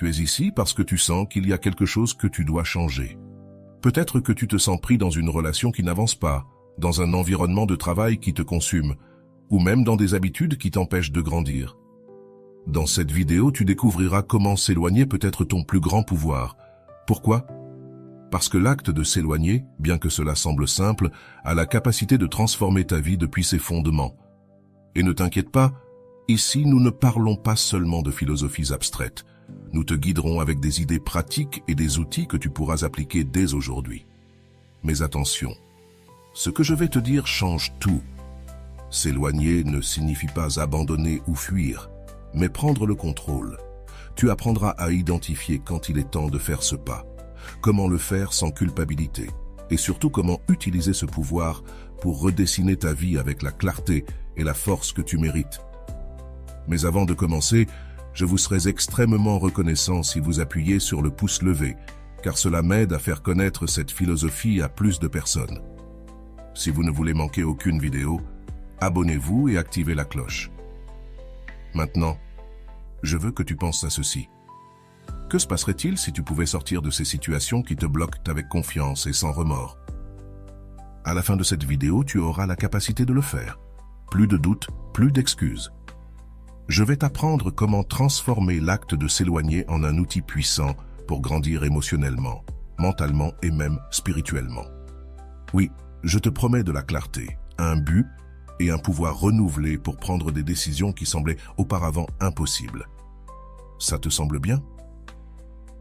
Tu es ici parce que tu sens qu'il y a quelque chose que tu dois changer. Peut-être que tu te sens pris dans une relation qui n'avance pas, dans un environnement de travail qui te consume, ou même dans des habitudes qui t'empêchent de grandir. Dans cette vidéo, tu découvriras comment s'éloigner peut être ton plus grand pouvoir. Pourquoi ? Parce que l'acte de s'éloigner, bien que cela semble simple, a la capacité de transformer ta vie depuis ses fondements. Et ne t'inquiète pas, ici nous ne parlons pas seulement de philosophies abstraites. Nous te guiderons avec des idées pratiques et des outils que tu pourras appliquer dès aujourd'hui. Mais attention, ce que je vais te dire change tout. S'éloigner ne signifie pas abandonner ou fuir, mais prendre le contrôle. Tu apprendras à identifier quand il est temps de faire ce pas, comment le faire sans culpabilité, et surtout comment utiliser ce pouvoir pour redessiner ta vie avec la clarté et la force que tu mérites. Mais avant de commencer, je vous serais extrêmement reconnaissant si vous appuyez sur le pouce levé, car cela m'aide à faire connaître cette philosophie à plus de personnes. Si vous ne voulez manquer aucune vidéo, abonnez-vous et activez la cloche. Maintenant, je veux que tu penses à ceci. Que se passerait-il si tu pouvais sortir de ces situations qui te bloquent avec confiance et sans remords? À la fin de cette vidéo, tu auras la capacité de le faire. Plus de doutes, plus d'excuses. Je vais t'apprendre comment transformer l'acte de s'éloigner en un outil puissant pour grandir émotionnellement, mentalement et même spirituellement. Oui, je te promets de la clarté, un but et un pouvoir renouvelé pour prendre des décisions qui semblaient auparavant impossibles. Ça te semble bien?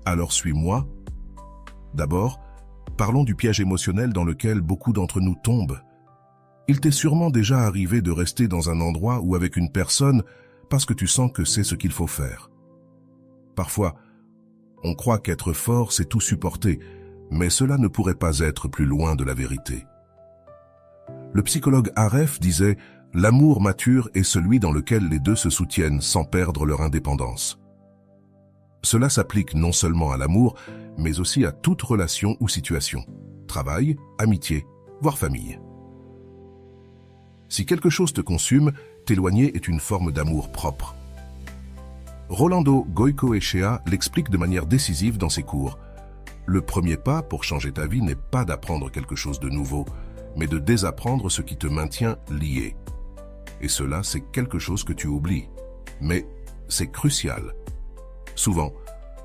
Alors suis-moi. D'abord, parlons du piège émotionnel dans lequel beaucoup d'entre nous tombent. Il t'est sûrement déjà arrivé de rester dans un endroit ou avec une personne parce que tu sens que c'est ce qu'il faut faire. Parfois, on croit qu'être fort, c'est tout supporter, mais cela ne pourrait pas être plus loin de la vérité. Le psychologue Aref disait « L'amour mature est celui dans lequel les deux se soutiennent sans perdre leur indépendance ». Cela s'applique non seulement à l'amour, mais aussi à toute relation ou situation, travail, amitié, voire famille. Si quelque chose te consume, t'éloigner est une forme d'amour propre. Rolando Goicoechea l'explique de manière décisive dans ses cours. Le premier pas pour changer ta vie n'est pas d'apprendre quelque chose de nouveau, mais de désapprendre ce qui te maintient lié. Et cela, c'est quelque chose que tu oublies. Mais c'est crucial. Souvent,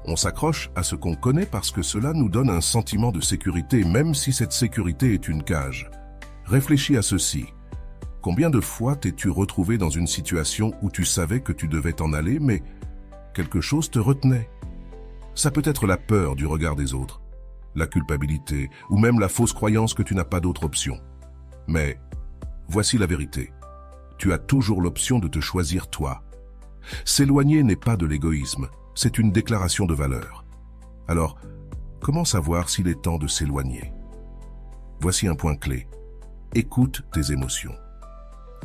on s'accroche à ce qu'on connaît parce que cela nous donne un sentiment de sécurité, même si cette sécurité est une cage. Réfléchis à ceci. Combien de fois t'es-tu retrouvé dans une situation où tu savais que tu devais t'en aller, mais quelque chose te retenait? Ça peut être la peur du regard des autres, la culpabilité, ou même la fausse croyance que tu n'as pas d'autre option. Mais voici la vérité. Tu as toujours l'option de te choisir toi. S'éloigner n'est pas de l'égoïsme, c'est une déclaration de valeur. Alors, comment savoir s'il est temps de s'éloigner? Voici un point clé. Écoute tes émotions.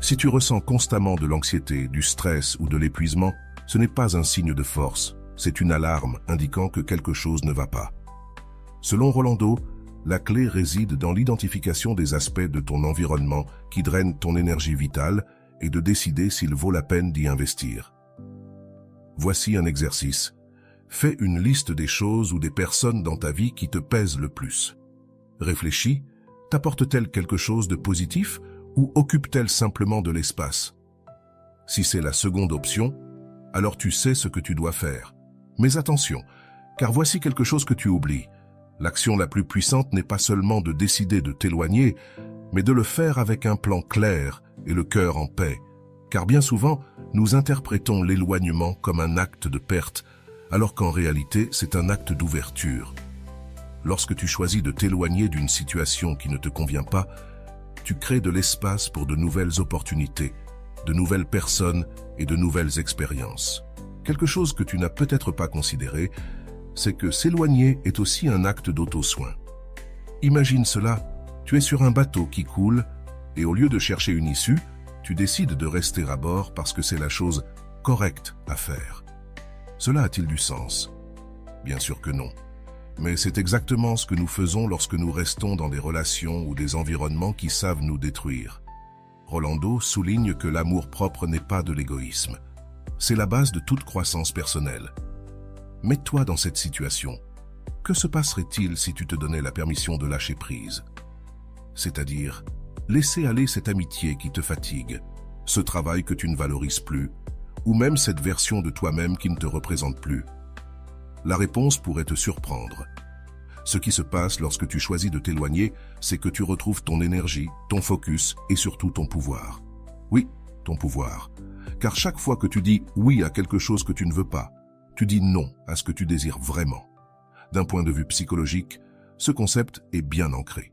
Si tu ressens constamment de l'anxiété, du stress ou de l'épuisement, ce n'est pas un signe de force, c'est une alarme indiquant que quelque chose ne va pas. Selon Rolando, la clé réside dans l'identification des aspects de ton environnement qui drainent ton énergie vitale et de décider s'il vaut la peine d'y investir. Voici un exercice. Fais une liste des choses ou des personnes dans ta vie qui te pèsent le plus. Réfléchis, t'apporte-t-elle quelque chose de positif ou occupe-t-elle simplement de l'espace? Si c'est la seconde option, alors tu sais ce que tu dois faire. Mais attention, car voici quelque chose que tu oublies. L'action la plus puissante n'est pas seulement de décider de t'éloigner, mais de le faire avec un plan clair et le cœur en paix. Car bien souvent, nous interprétons l'éloignement comme un acte de perte, alors qu'en réalité, c'est un acte d'ouverture. Lorsque tu choisis de t'éloigner d'une situation qui ne te convient pas, tu crées de l'espace pour de nouvelles opportunités, de nouvelles personnes et de nouvelles expériences. Quelque chose que tu n'as peut-être pas considéré, c'est que s'éloigner est aussi un acte d'auto-soin. Imagine cela, tu es sur un bateau qui coule et au lieu de chercher une issue, tu décides de rester à bord parce que c'est la chose correcte à faire. Cela a-t-il du sens? Bien sûr que non. Mais c'est exactement ce que nous faisons lorsque nous restons dans des relations ou des environnements qui savent nous détruire. Rolando souligne que l'amour-propre n'est pas de l'égoïsme. C'est la base de toute croissance personnelle. Mets-toi dans cette situation. Que se passerait-il si tu te donnais la permission de lâcher prise? C'est-à-dire, laisser aller cette amitié qui te fatigue, ce travail que tu ne valorises plus, ou même cette version de toi-même qui ne te représente plus. La réponse pourrait te surprendre. Ce qui se passe lorsque tu choisis de t'éloigner, c'est que tu retrouves ton énergie, ton focus et surtout ton pouvoir. Oui, ton pouvoir. Car chaque fois que tu dis oui à quelque chose que tu ne veux pas, tu dis non à ce que tu désires vraiment. D'un point de vue psychologique, ce concept est bien ancré.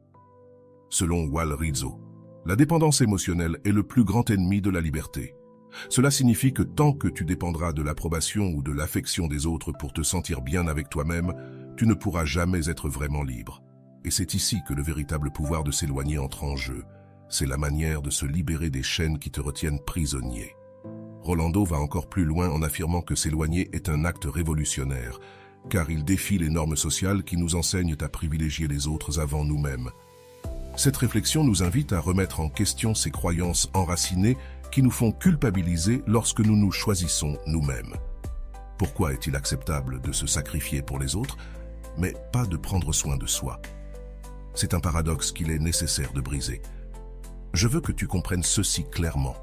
Selon Wal Rizzo, la dépendance émotionnelle est le plus grand ennemi de la liberté. Cela signifie que tant que tu dépendras de l'approbation ou de l'affection des autres pour te sentir bien avec toi-même, tu ne pourras jamais être vraiment libre. Et c'est ici que le véritable pouvoir de s'éloigner entre en jeu. C'est la manière de se libérer des chaînes qui te retiennent prisonnier. Rolando va encore plus loin en affirmant que s'éloigner est un acte révolutionnaire, car il défie les normes sociales qui nous enseignent à privilégier les autres avant nous-mêmes. Cette réflexion nous invite à remettre en question ces croyances enracinées qui nous font culpabiliser lorsque nous nous choisissons nous-mêmes. Pourquoi est-il acceptable de se sacrifier pour les autres, mais pas de prendre soin de soi? C'est un paradoxe qu'il est nécessaire de briser. Je veux que tu comprennes ceci clairement.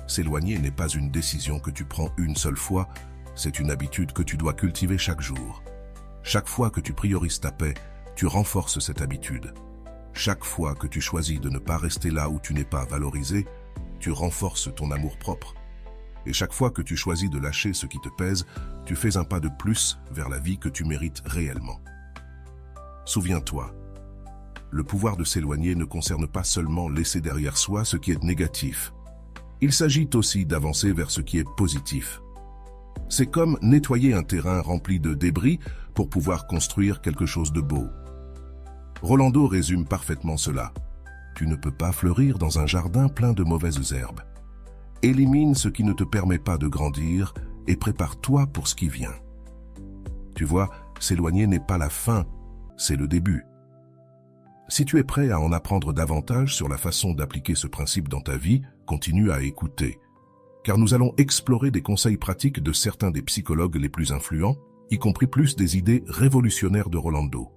S'éloigner n'est pas une décision que tu prends une seule fois, c'est une habitude que tu dois cultiver chaque jour. Chaque fois que tu priorises ta paix, tu renforces cette habitude. Chaque fois que tu choisis de ne pas rester là où tu n'es pas valorisé, tu renforces ton amour-propre. Et chaque fois que tu choisis de lâcher ce qui te pèse, tu fais un pas de plus vers la vie que tu mérites réellement. Souviens-toi, le pouvoir de s'éloigner ne concerne pas seulement laisser derrière soi ce qui est négatif. Il s'agit aussi d'avancer vers ce qui est positif. C'est comme nettoyer un terrain rempli de débris pour pouvoir construire quelque chose de beau. Rolando résume parfaitement cela. Tu ne peux pas fleurir dans un jardin plein de mauvaises herbes. Élimine ce qui ne te permet pas de grandir et prépare-toi pour ce qui vient. Tu vois, s'éloigner n'est pas la fin, c'est le début. Si tu es prêt à en apprendre davantage sur la façon d'appliquer ce principe dans ta vie, continue à écouter. Car nous allons explorer des conseils pratiques de certains des psychologues les plus influents, y compris plus des idées révolutionnaires de Rolando.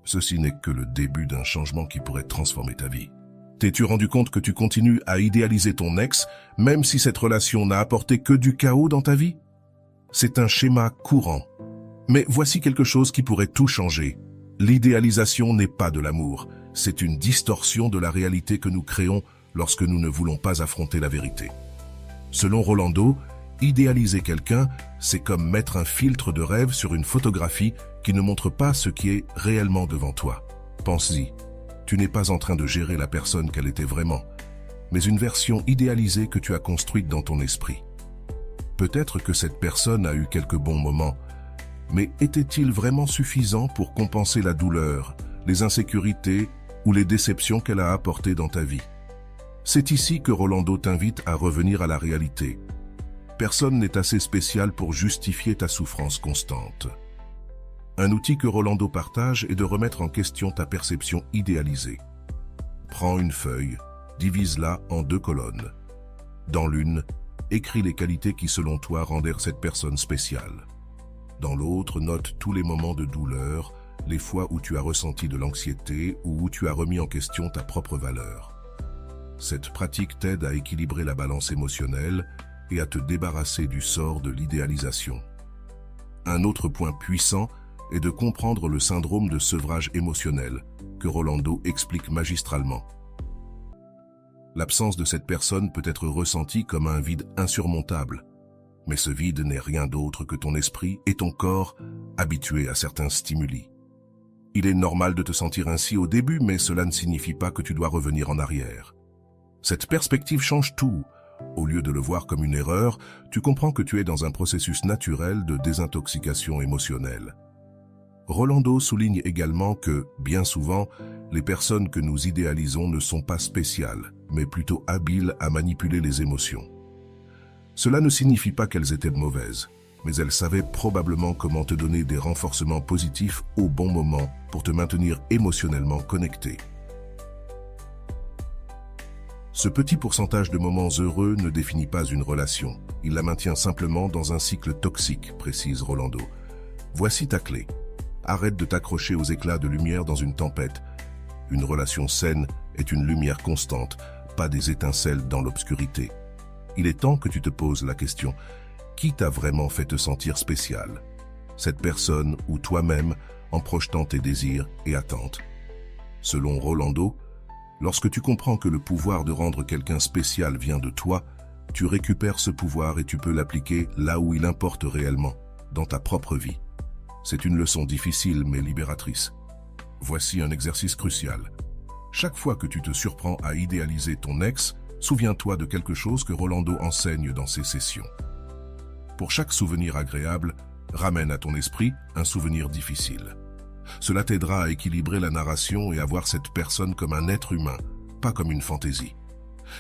Ceci n'est que le début d'un changement qui pourrait transformer ta vie. T'es-tu rendu compte que tu continues à idéaliser ton ex, même si cette relation n'a apporté que du chaos dans ta vie? C'est un schéma courant. Mais voici quelque chose qui pourrait tout changer. L'idéalisation n'est pas de l'amour, c'est une distorsion de la réalité que nous créons lorsque nous ne voulons pas affronter la vérité. Selon Rolando, idéaliser quelqu'un, c'est comme mettre un filtre de rêve sur une photographie qui ne montre pas ce qui est réellement devant toi. Pense-y, tu n'es pas en train de gérer la personne qu'elle était vraiment, mais une version idéalisée que tu as construite dans ton esprit. Peut-être que cette personne a eu quelques bons moments, mais était-il vraiment suffisant pour compenser la douleur, les insécurités ou les déceptions qu'elle a apportées dans ta vie? C'est ici que Rolando t'invite à revenir à la réalité. Personne n'est assez spécial pour justifier ta souffrance constante. Un outil que Rolando partage est de remettre en question ta perception idéalisée. Prends une feuille, divise-la en 2 colonnes. Dans l'une, écris les qualités qui selon toi rendèrent cette personne spéciale. Dans l'autre, note tous les moments de douleur, les fois où tu as ressenti de l'anxiété ou où tu as remis en question ta propre valeur. Cette pratique t'aide à équilibrer la balance émotionnelle et à te débarrasser du sort de l'idéalisation. Un autre point puissant est de comprendre le syndrome de sevrage émotionnel que Rolando explique magistralement. L'absence de cette personne peut être ressentie comme un vide insurmontable, mais ce vide n'est rien d'autre que ton esprit et ton corps habitués à certains stimuli. Il est normal de te sentir ainsi au début, mais cela ne signifie pas que tu dois revenir en arrière. Cette perspective change tout. Au lieu de le voir comme une erreur, tu comprends que tu es dans un processus naturel de désintoxication émotionnelle. Rolando souligne également que, bien souvent, les personnes que nous idéalisons ne sont pas spéciales, mais plutôt habiles à manipuler les émotions. Cela ne signifie pas qu'elles étaient mauvaises, mais elles savaient probablement comment te donner des renforcements positifs au bon moment pour te maintenir émotionnellement connecté. Ce petit pourcentage de moments heureux ne définit pas une relation. Il la maintient simplement dans un cycle toxique, précise Rolando. Voici ta clé. Arrête de t'accrocher aux éclats de lumière dans une tempête. Une relation saine est une lumière constante, pas des étincelles dans l'obscurité. Il est temps que tu te poses la question, qui t'a vraiment fait te sentir spécial? Cette personne ou toi-même en projetant tes désirs et attentes? Selon Rolando, lorsque tu comprends que le pouvoir de rendre quelqu'un spécial vient de toi, tu récupères ce pouvoir et tu peux l'appliquer là où il importe réellement, dans ta propre vie. C'est une leçon difficile mais libératrice. Voici un exercice crucial. Chaque fois que tu te surprends à idéaliser ton ex, souviens-toi de quelque chose que Rolando enseigne dans ses sessions. Pour chaque souvenir agréable, ramène à ton esprit un souvenir difficile. Cela t'aidera à équilibrer la narration et à voir cette personne comme un être humain, pas comme une fantaisie.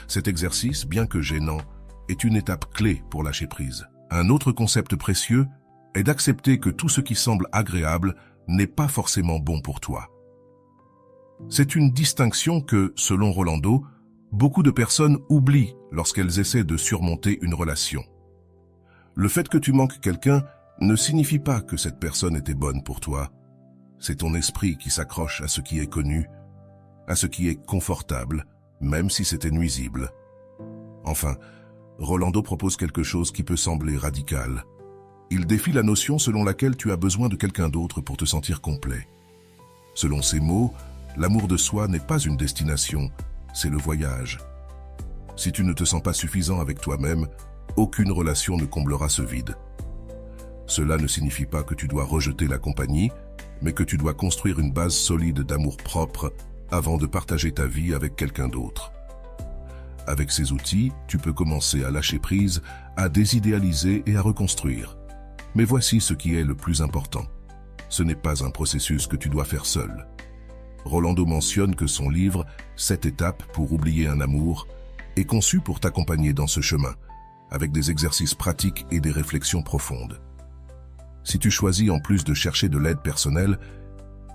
Cet exercice, bien que gênant, est une étape clé pour lâcher prise. Un autre concept précieux est d'accepter que tout ce qui semble agréable n'est pas forcément bon pour toi. C'est une distinction que, selon Rolando, beaucoup de personnes oublient lorsqu'elles essaient de surmonter une relation. Le fait que tu manques quelqu'un ne signifie pas que cette personne était bonne pour toi. C'est ton esprit qui s'accroche à ce qui est connu, à ce qui est confortable, même si c'était nuisible. Enfin, Rolando propose quelque chose qui peut sembler radical. Il défie la notion selon laquelle tu as besoin de quelqu'un d'autre pour te sentir complet. Selon ses mots, l'amour de soi n'est pas une destination, c'est le voyage. Si tu ne te sens pas suffisant avec toi-même, aucune relation ne comblera ce vide. Cela ne signifie pas que tu dois rejeter la compagnie, mais que tu dois construire une base solide d'amour propre avant de partager ta vie avec quelqu'un d'autre. Avec ces outils, tu peux commencer à lâcher prise, à désidéaliser et à reconstruire. Mais voici ce qui est le plus important. Ce n'est pas un processus que tu dois faire seul. Rolando mentionne que son livre « 7 étapes pour oublier un amour » est conçu pour t'accompagner dans ce chemin, avec des exercices pratiques et des réflexions profondes. Si tu choisis en plus de chercher de l'aide personnelle,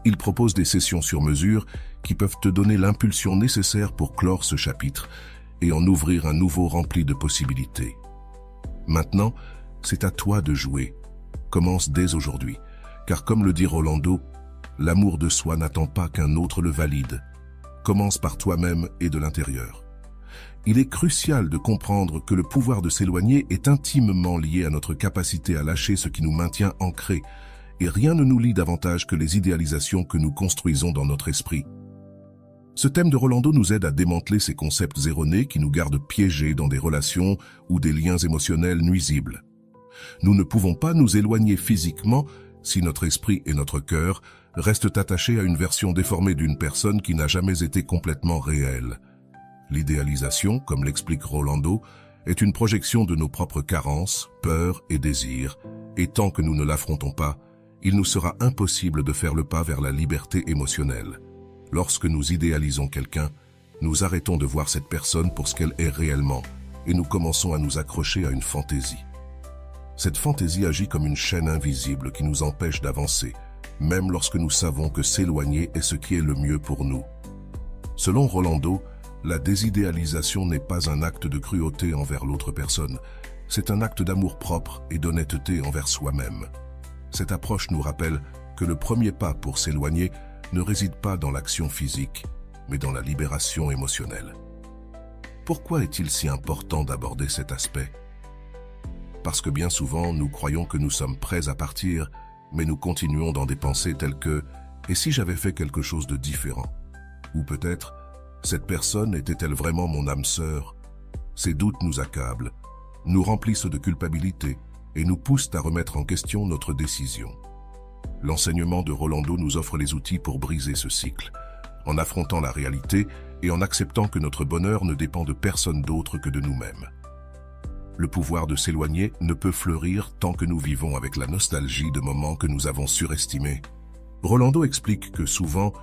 il propose des sessions sur mesure qui peuvent te donner l'impulsion nécessaire pour clore ce chapitre et en ouvrir un nouveau rempli de possibilités. Maintenant, c'est à toi de jouer. Commence dès aujourd'hui, car comme le dit Rolando, l'amour de soi n'attend pas qu'un autre le valide. Commence par toi-même et de l'intérieur. Il est crucial de comprendre que le pouvoir de s'éloigner est intimement lié à notre capacité à lâcher ce qui nous maintient ancrés, et rien ne nous lie davantage que les idéalisations que nous construisons dans notre esprit. Ce thème de Rolando nous aide à démanteler ces concepts erronés qui nous gardent piégés dans des relations ou des liens émotionnels nuisibles. Nous ne pouvons pas nous éloigner physiquement si notre esprit et notre cœur restent attachés à une version déformée d'une personne qui n'a jamais été complètement réelle. L'idéalisation, comme l'explique Rolando, est une projection de nos propres carences, peurs et désirs, et tant que nous ne l'affrontons pas, il nous sera impossible de faire le pas vers la liberté émotionnelle. Lorsque nous idéalisons quelqu'un, nous arrêtons de voir cette personne pour ce qu'elle est réellement, et nous commençons à nous accrocher à une fantaisie. Cette fantaisie agit comme une chaîne invisible qui nous empêche d'avancer, même lorsque nous savons que s'éloigner est ce qui est le mieux pour nous. Selon Rolando, la désidéalisation n'est pas un acte de cruauté envers l'autre personne, c'est un acte d'amour propre et d'honnêteté envers soi-même. Cette approche nous rappelle que le premier pas pour s'éloigner ne réside pas dans l'action physique, mais dans la libération émotionnelle. Pourquoi est-il si important d'aborder cet aspect? Parce que bien souvent, nous croyons que nous sommes prêts à partir, mais nous continuons dans des pensées telles que « et si j'avais fait quelque chose de différent ?» Ou peut-être « cette personne était-elle vraiment mon âme sœur ?» Ces doutes nous accablent, nous remplissent de culpabilité et nous poussent à remettre en question notre décision. L'enseignement de Rolando nous offre les outils pour briser ce cycle, en affrontant la réalité et en acceptant que notre bonheur ne dépend de personne d'autre que de nous-mêmes. Le pouvoir de s'éloigner ne peut fleurir tant que nous vivons avec la nostalgie de moments que nous avons surestimés. Rolando explique que souvent,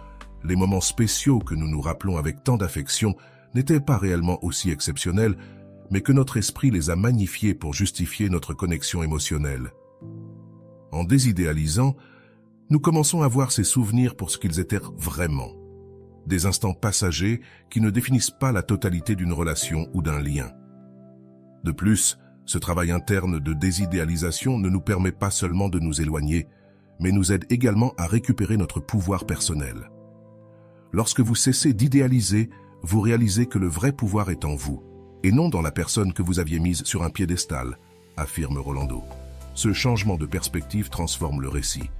les moments spéciaux que nous nous rappelons avec tant d'affection n'étaient pas réellement aussi exceptionnels, mais que notre esprit les a magnifiés pour justifier notre connexion émotionnelle. En désidéalisant, nous commençons à voir ces souvenirs pour ce qu'ils étaient vraiment. des instants passagers qui ne définissent pas la totalité d'une relation ou d'un lien. De plus, ce travail interne de désidéalisation ne nous permet pas seulement de nous éloigner, mais nous aide également à récupérer notre pouvoir personnel. Lorsque vous cessez d'idéaliser, vous réalisez que le vrai pouvoir est en vous, et non dans la personne que vous aviez mise sur un piédestal, affirme Rolando. Ce changement de perspective transforme le récit.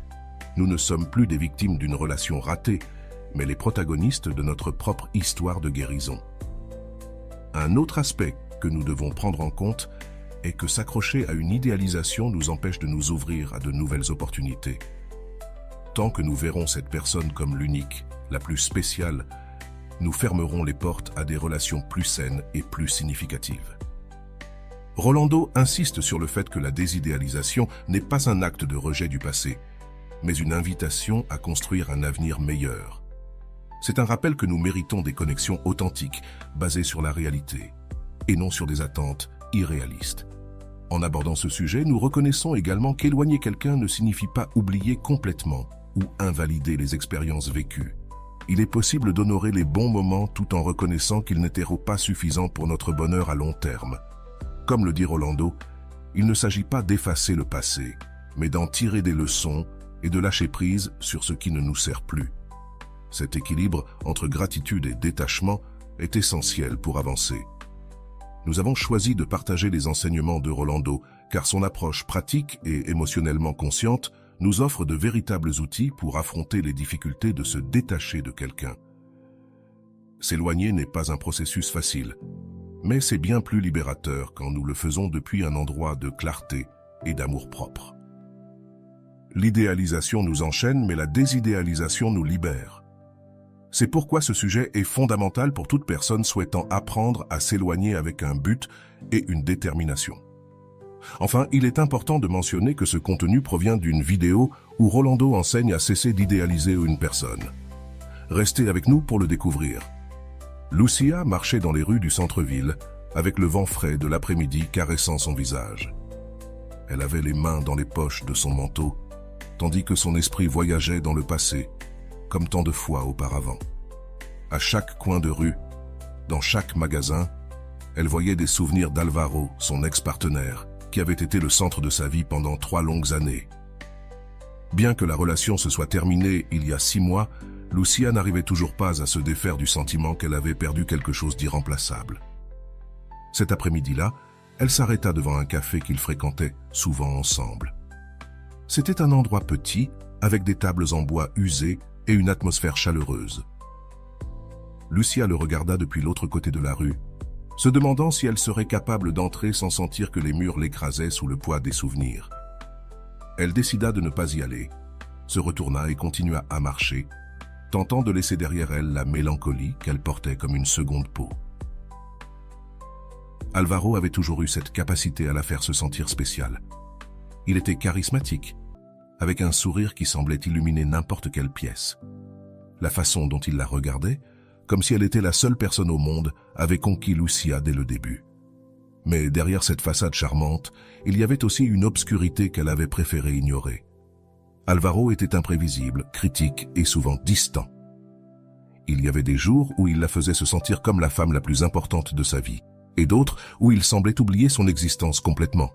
Nous ne sommes plus des victimes d'une relation ratée, mais les protagonistes de notre propre histoire de guérison. Un autre aspect que nous devons prendre en compte est que s'accrocher à une idéalisation nous empêche de nous ouvrir à de nouvelles opportunités. Tant que nous verrons cette personne comme l'unique, la plus spéciale, nous fermerons les portes à des relations plus saines et plus significatives. Rolando insiste sur le fait que la désidéalisation n'est pas un acte de rejet du passé, mais une invitation à construire un avenir meilleur. C'est un rappel que nous méritons des connexions authentiques, basées sur la réalité, et non sur des attentes irréalistes. En abordant ce sujet, nous reconnaissons également qu'éloigner quelqu'un ne signifie pas oublier complètement ou invalider les expériences vécues. Il est possible d'honorer les bons moments tout en reconnaissant qu'ils n'étaient pas suffisants pour notre bonheur à long terme. Comme le dit Rolando, il ne s'agit pas d'effacer le passé, mais d'en tirer des leçons et de lâcher prise sur ce qui ne nous sert plus. Cet équilibre entre gratitude et détachement est essentiel pour avancer. Nous avons choisi de partager les enseignements de Rolando, car son approche pratique et émotionnellement consciente nous offre de véritables outils pour affronter les difficultés de se détacher de quelqu'un. S'éloigner n'est pas un processus facile, mais c'est bien plus libérateur quand nous le faisons depuis un endroit de clarté et d'amour-propre. L'idéalisation nous enchaîne, mais la désidéalisation nous libère. C'est pourquoi ce sujet est fondamental pour toute personne souhaitant apprendre à s'éloigner avec un but et une détermination. Enfin, il est important de mentionner que ce contenu provient d'une vidéo où Rolando enseigne à cesser d'idéaliser une personne. Restez avec nous pour le découvrir. Lucia marchait dans les rues du centre-ville, avec le vent frais de l'après-midi caressant son visage. Elle avait les mains dans les poches de son manteau, tandis que son esprit voyageait dans le passé, comme tant de fois auparavant. À chaque coin de rue, dans chaque magasin, elle voyait des souvenirs d'Alvaro, son ex-partenaire, qui avait été le centre de sa vie pendant 3 longues années. Bien que la relation se soit terminée il y a 6 mois, Lucia n'arrivait toujours pas à se défaire du sentiment qu'elle avait perdu quelque chose d'irremplaçable. Cet après-midi-là, elle s'arrêta devant un café qu'ils fréquentaient souvent ensemble. C'était un endroit petit, avec des tables en bois usées et une atmosphère chaleureuse. Lucia le regarda depuis l'autre côté de la rue, se demandant si elle serait capable d'entrer sans sentir que les murs l'écrasaient sous le poids des souvenirs. Elle décida de ne pas y aller, se retourna et continua à marcher, tentant de laisser derrière elle la mélancolie qu'elle portait comme une seconde peau. Alvaro avait toujours eu cette capacité à la faire se sentir spéciale. Il était charismatique, avec un sourire qui semblait illuminer n'importe quelle pièce. La façon dont il la regardait, comme si elle était la seule personne au monde, avait conquis Lucia dès le début. Mais derrière cette façade charmante, il y avait aussi une obscurité qu'elle avait préféré ignorer. Alvaro était imprévisible, critique et souvent distant. Il y avait des jours où il la faisait se sentir comme la femme la plus importante de sa vie, et d'autres où il semblait oublier son existence complètement.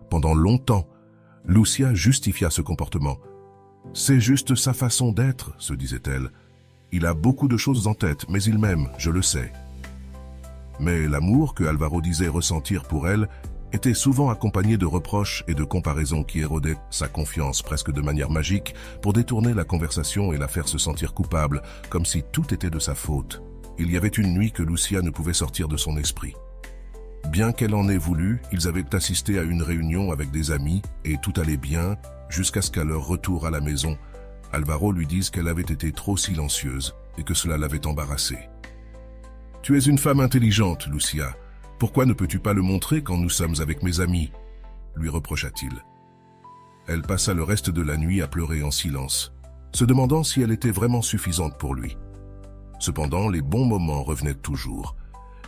Pendant longtemps, Lucia justifia ce comportement. « C'est juste sa façon d'être », se disait-elle. « Il a beaucoup de choses en tête, mais il m'aime, je le sais. » Mais l'amour que Alvaro disait ressentir pour elle était souvent accompagné de reproches et de comparaisons qui érodaient sa confiance presque de manière magique pour détourner la conversation et la faire se sentir coupable, comme si tout était de sa faute. Il y avait une nuit que Lucia ne pouvait sortir de son esprit. Bien qu'elle en ait voulu, ils avaient assisté à une réunion avec des amis et tout allait bien jusqu'à ce qu'à leur retour à la maison, Alvaro lui dise qu'elle avait été trop silencieuse et que cela l'avait embarrassée. « Tu es une femme intelligente, Lucia. Pourquoi ne peux-tu pas le montrer quand nous sommes avec mes amis ?» lui reprocha-t-il. Elle passa le reste de la nuit à pleurer en silence, se demandant si elle était vraiment suffisante pour lui. Cependant, les bons moments revenaient toujours,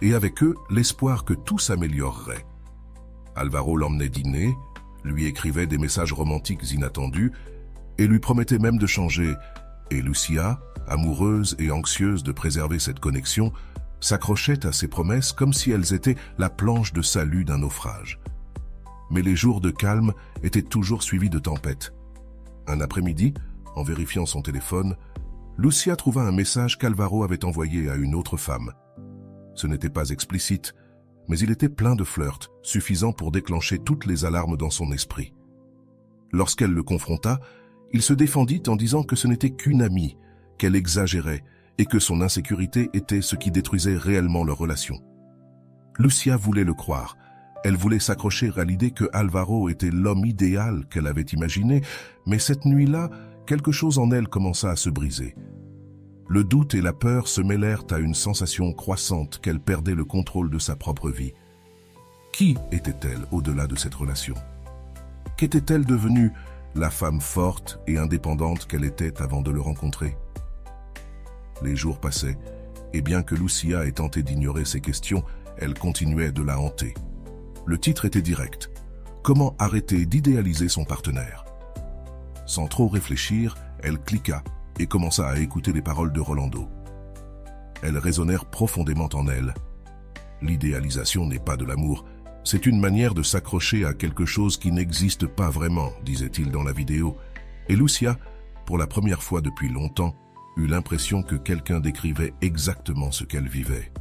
et avec eux, l'espoir que tout s'améliorerait. Alvaro l'emmenait dîner, lui écrivait des messages romantiques inattendus, et lui promettait même de changer, Et Lucia, amoureuse et anxieuse de préserver cette connexion, s'accrochait à ses promesses comme si elles étaient la planche de salut d'un naufrage. Mais les jours de calme étaient toujours suivis de tempêtes. Un après-midi, en vérifiant son téléphone, Lucia trouva un message qu'Alvaro avait envoyé à une autre femme. Ce n'était pas explicite, mais il était plein de flirt, suffisant pour déclencher toutes les alarmes dans son esprit. Lorsqu'elle le confronta, il se défendit en disant que ce n'était qu'une amie, qu'elle exagérait et que son insécurité était ce qui détruisait réellement leur relation. Lucia voulait le croire. Elle voulait s'accrocher à l'idée que Alvaro était l'homme idéal qu'elle avait imaginé, mais cette nuit-là, quelque chose en elle commença à se briser. Le doute et la peur se mêlèrent à une sensation croissante qu'elle perdait le contrôle de sa propre vie. Qui était-elle au-delà de cette relation? Qu'était-elle devenue, la femme forte et indépendante qu'elle était avant de le rencontrer? Les jours passaient, et bien que Lucia ait tenté d'ignorer ces questions, elle continuait de la hanter. Le titre était direct. Comment arrêter d'idéaliser son partenaire? Sans trop réfléchir, elle cliqua et commença à écouter les paroles de Rolando. Elles résonnèrent profondément en elle. L'idéalisation n'est pas de l'amour, c'est une manière de s'accrocher à quelque chose qui n'existe pas vraiment, disait-il dans la vidéo. Et Lucia, pour la première fois depuis longtemps, eut l'impression que quelqu'un décrivait exactement ce qu'elle vivait.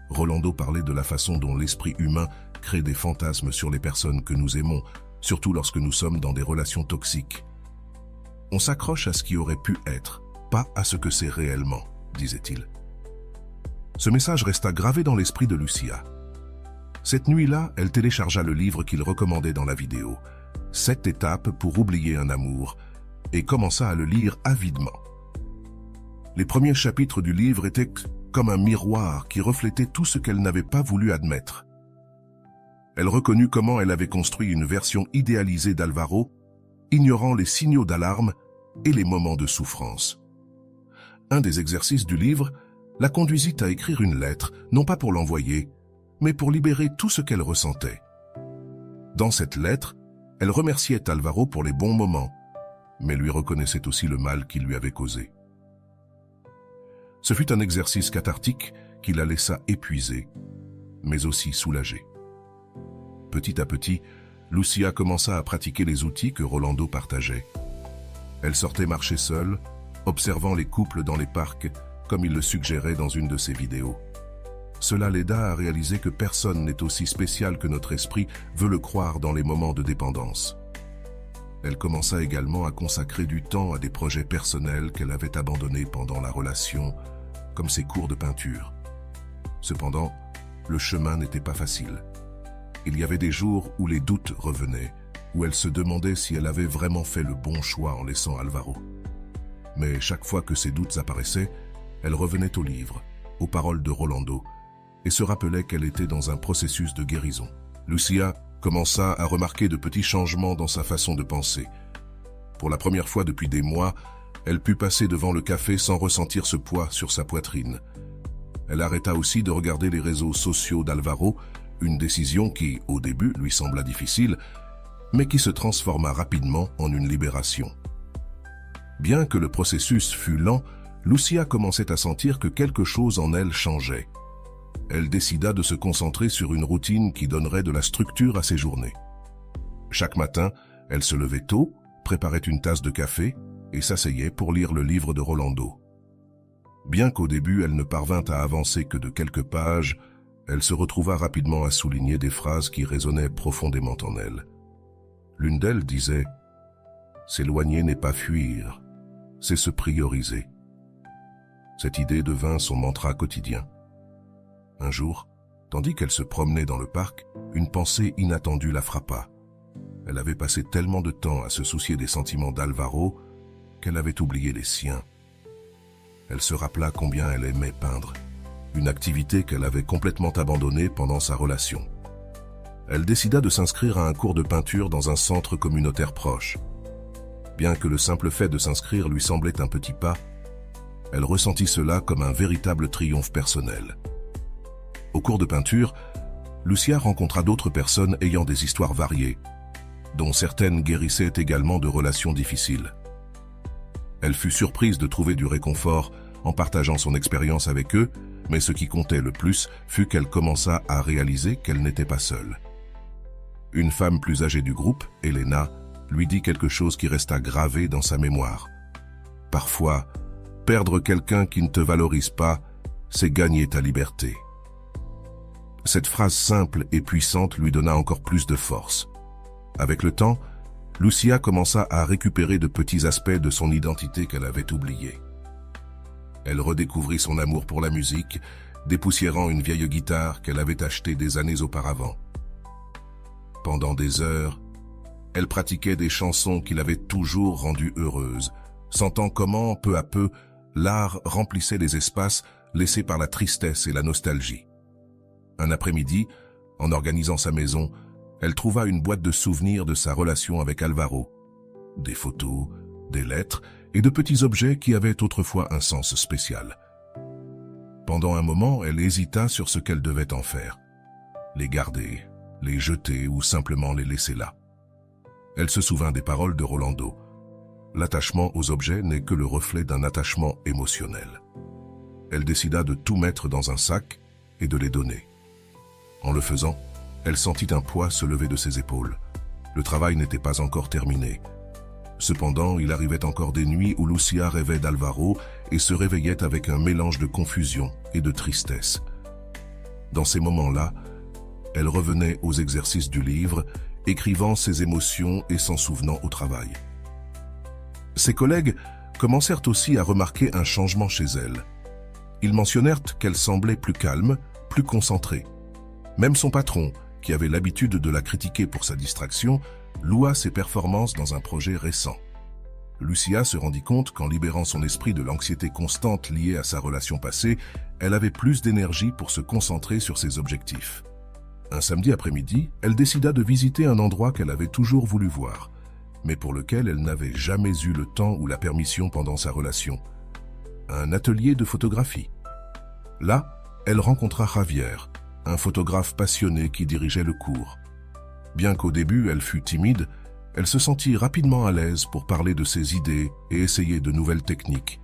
Rolando parlait de la façon dont l'esprit humain crée des fantasmes sur les personnes que nous aimons, surtout lorsque nous sommes dans des relations toxiques. On s'accroche à ce qui aurait pu être, pas à ce que c'est réellement, disait-il. Ce message resta gravé dans l'esprit de Lucia. Cette nuit-là, elle téléchargea le livre qu'il recommandait dans la vidéo, 7 étapes pour oublier un amour, et commença à le lire avidement. Les premiers chapitres du livre étaient comme un miroir qui reflétait tout ce qu'elle n'avait pas voulu admettre. Elle reconnut comment elle avait construit une version idéalisée d'Alvaro, ignorant les signaux d'alarme et les moments de souffrance. Un des exercices du livre la conduisit à écrire une lettre, non pas pour l'envoyer, mais pour libérer tout ce qu'elle ressentait. Dans cette lettre, elle remerciait Alvaro pour les bons moments, mais lui reconnaissait aussi le mal qu'il lui avait causé. Ce fut un exercice cathartique qui la laissa épuisée, mais aussi soulagée. Petit à petit, Lucia commença à pratiquer les outils que Rolando partageait. Elle sortait marcher seule, observant les couples dans les parcs, comme il le suggérait dans une de ses vidéos. Cela l'aida à réaliser que personne n'est aussi spécial que notre esprit veut le croire dans les moments de dépendance. Elle commença également à consacrer du temps à des projets personnels qu'elle avait abandonnés pendant la relation, comme ses cours de peinture. Cependant, le chemin n'était pas facile. Il y avait des jours où les doutes revenaient, où elle se demandait si elle avait vraiment fait le bon choix en laissant Alvaro. Mais chaque fois que ces doutes apparaissaient, elle revenait au livre, aux paroles de Rolando, et se rappelait qu'elle était dans un processus de guérison. Lucia commença à remarquer de petits changements dans sa façon de penser. Pour la première fois depuis des mois, elle put passer devant le café sans ressentir ce poids sur sa poitrine. Elle arrêta aussi de regarder les réseaux sociaux d'Alvaro, une décision qui, au début, lui sembla difficile, mais qui se transforma rapidement en une libération. Bien que le processus fût lent, Lucia commençait à sentir que quelque chose en elle changeait. Elle décida de se concentrer sur une routine qui donnerait de la structure à ses journées. Chaque matin, elle se levait tôt, préparait une tasse de café et s'asseyait pour lire le livre de Rolando. Bien qu'au début elle ne parvint à avancer que de quelques pages, elle se retrouva rapidement à souligner des phrases qui résonnaient profondément en elle. L'une d'elles disait « S'éloigner n'est pas fuir, c'est se prioriser ». Cette idée devint son mantra quotidien. Un jour, tandis qu'elle se promenait dans le parc, une pensée inattendue la frappa. Elle avait passé tellement de temps à se soucier des sentiments d'Alvaro qu'elle avait oublié les siens. Elle se rappela combien elle aimait peindre, une activité qu'elle avait complètement abandonnée pendant sa relation. Elle décida de s'inscrire à un cours de peinture dans un centre communautaire proche. Bien que le simple fait de s'inscrire lui semblait un petit pas, elle ressentit cela comme un véritable triomphe personnel. Au cours de peinture, Lucia rencontra d'autres personnes ayant des histoires variées, dont certaines guérissaient également de relations difficiles. Elle fut surprise de trouver du réconfort en partageant son expérience avec eux, mais ce qui comptait le plus fut qu'elle commença à réaliser qu'elle n'était pas seule. Une femme plus âgée du groupe, Elena, lui dit quelque chose qui resta gravé dans sa mémoire. Parfois, perdre quelqu'un qui ne te valorise pas, c'est gagner ta liberté. Cette phrase simple et puissante lui donna encore plus de force. Avec le temps, Lucia commença à récupérer de petits aspects de son identité qu'elle avait oubliés. Elle redécouvrit son amour pour la musique, dépoussiérant une vieille guitare qu'elle avait achetée des années auparavant. Pendant des heures, elle pratiquait des chansons qui l'avaient toujours rendue heureuse, sentant comment, peu à peu, l'art remplissait les espaces laissés par la tristesse et la nostalgie. Un après-midi, en organisant sa maison, elle trouva une boîte de souvenirs de sa relation avec Alvaro. Des photos, des lettres et de petits objets qui avaient autrefois un sens spécial. Pendant un moment, elle hésita sur ce qu'elle devait en faire. Les garder, les jeter ou simplement les laisser là. Elle se souvint des paroles de Rolando. L'attachement aux objets n'est que le reflet d'un attachement émotionnel. Elle décida de tout mettre dans un sac et de les donner. En le faisant, elle sentit un poids se lever de ses épaules. Le travail n'était pas encore terminé. Cependant, il arrivait encore des nuits où Lucia rêvait d'Alvaro et se réveillait avec un mélange de confusion et de tristesse. Dans ces moments-là, elle revenait aux exercices du livre, écrivant ses émotions et s'en souvenant au travail. Ses collègues commencèrent aussi à remarquer un changement chez elle. Ils mentionnèrent qu'elle semblait plus calme, plus concentrée. Même son patron, qui avait l'habitude de la critiquer pour sa distraction, loua ses performances dans un projet récent. Lucia se rendit compte qu'en libérant son esprit de l'anxiété constante liée à sa relation passée, elle avait plus d'énergie pour se concentrer sur ses objectifs. Un samedi après-midi, elle décida de visiter un endroit qu'elle avait toujours voulu voir, mais pour lequel elle n'avait jamais eu le temps ou la permission pendant sa relation. Un atelier de photographie. Là, elle rencontra Javier, un photographe passionné qui dirigeait le cours. Bien qu'au début elle fût timide, elle se sentit rapidement à l'aise pour parler de ses idées et essayer de nouvelles techniques.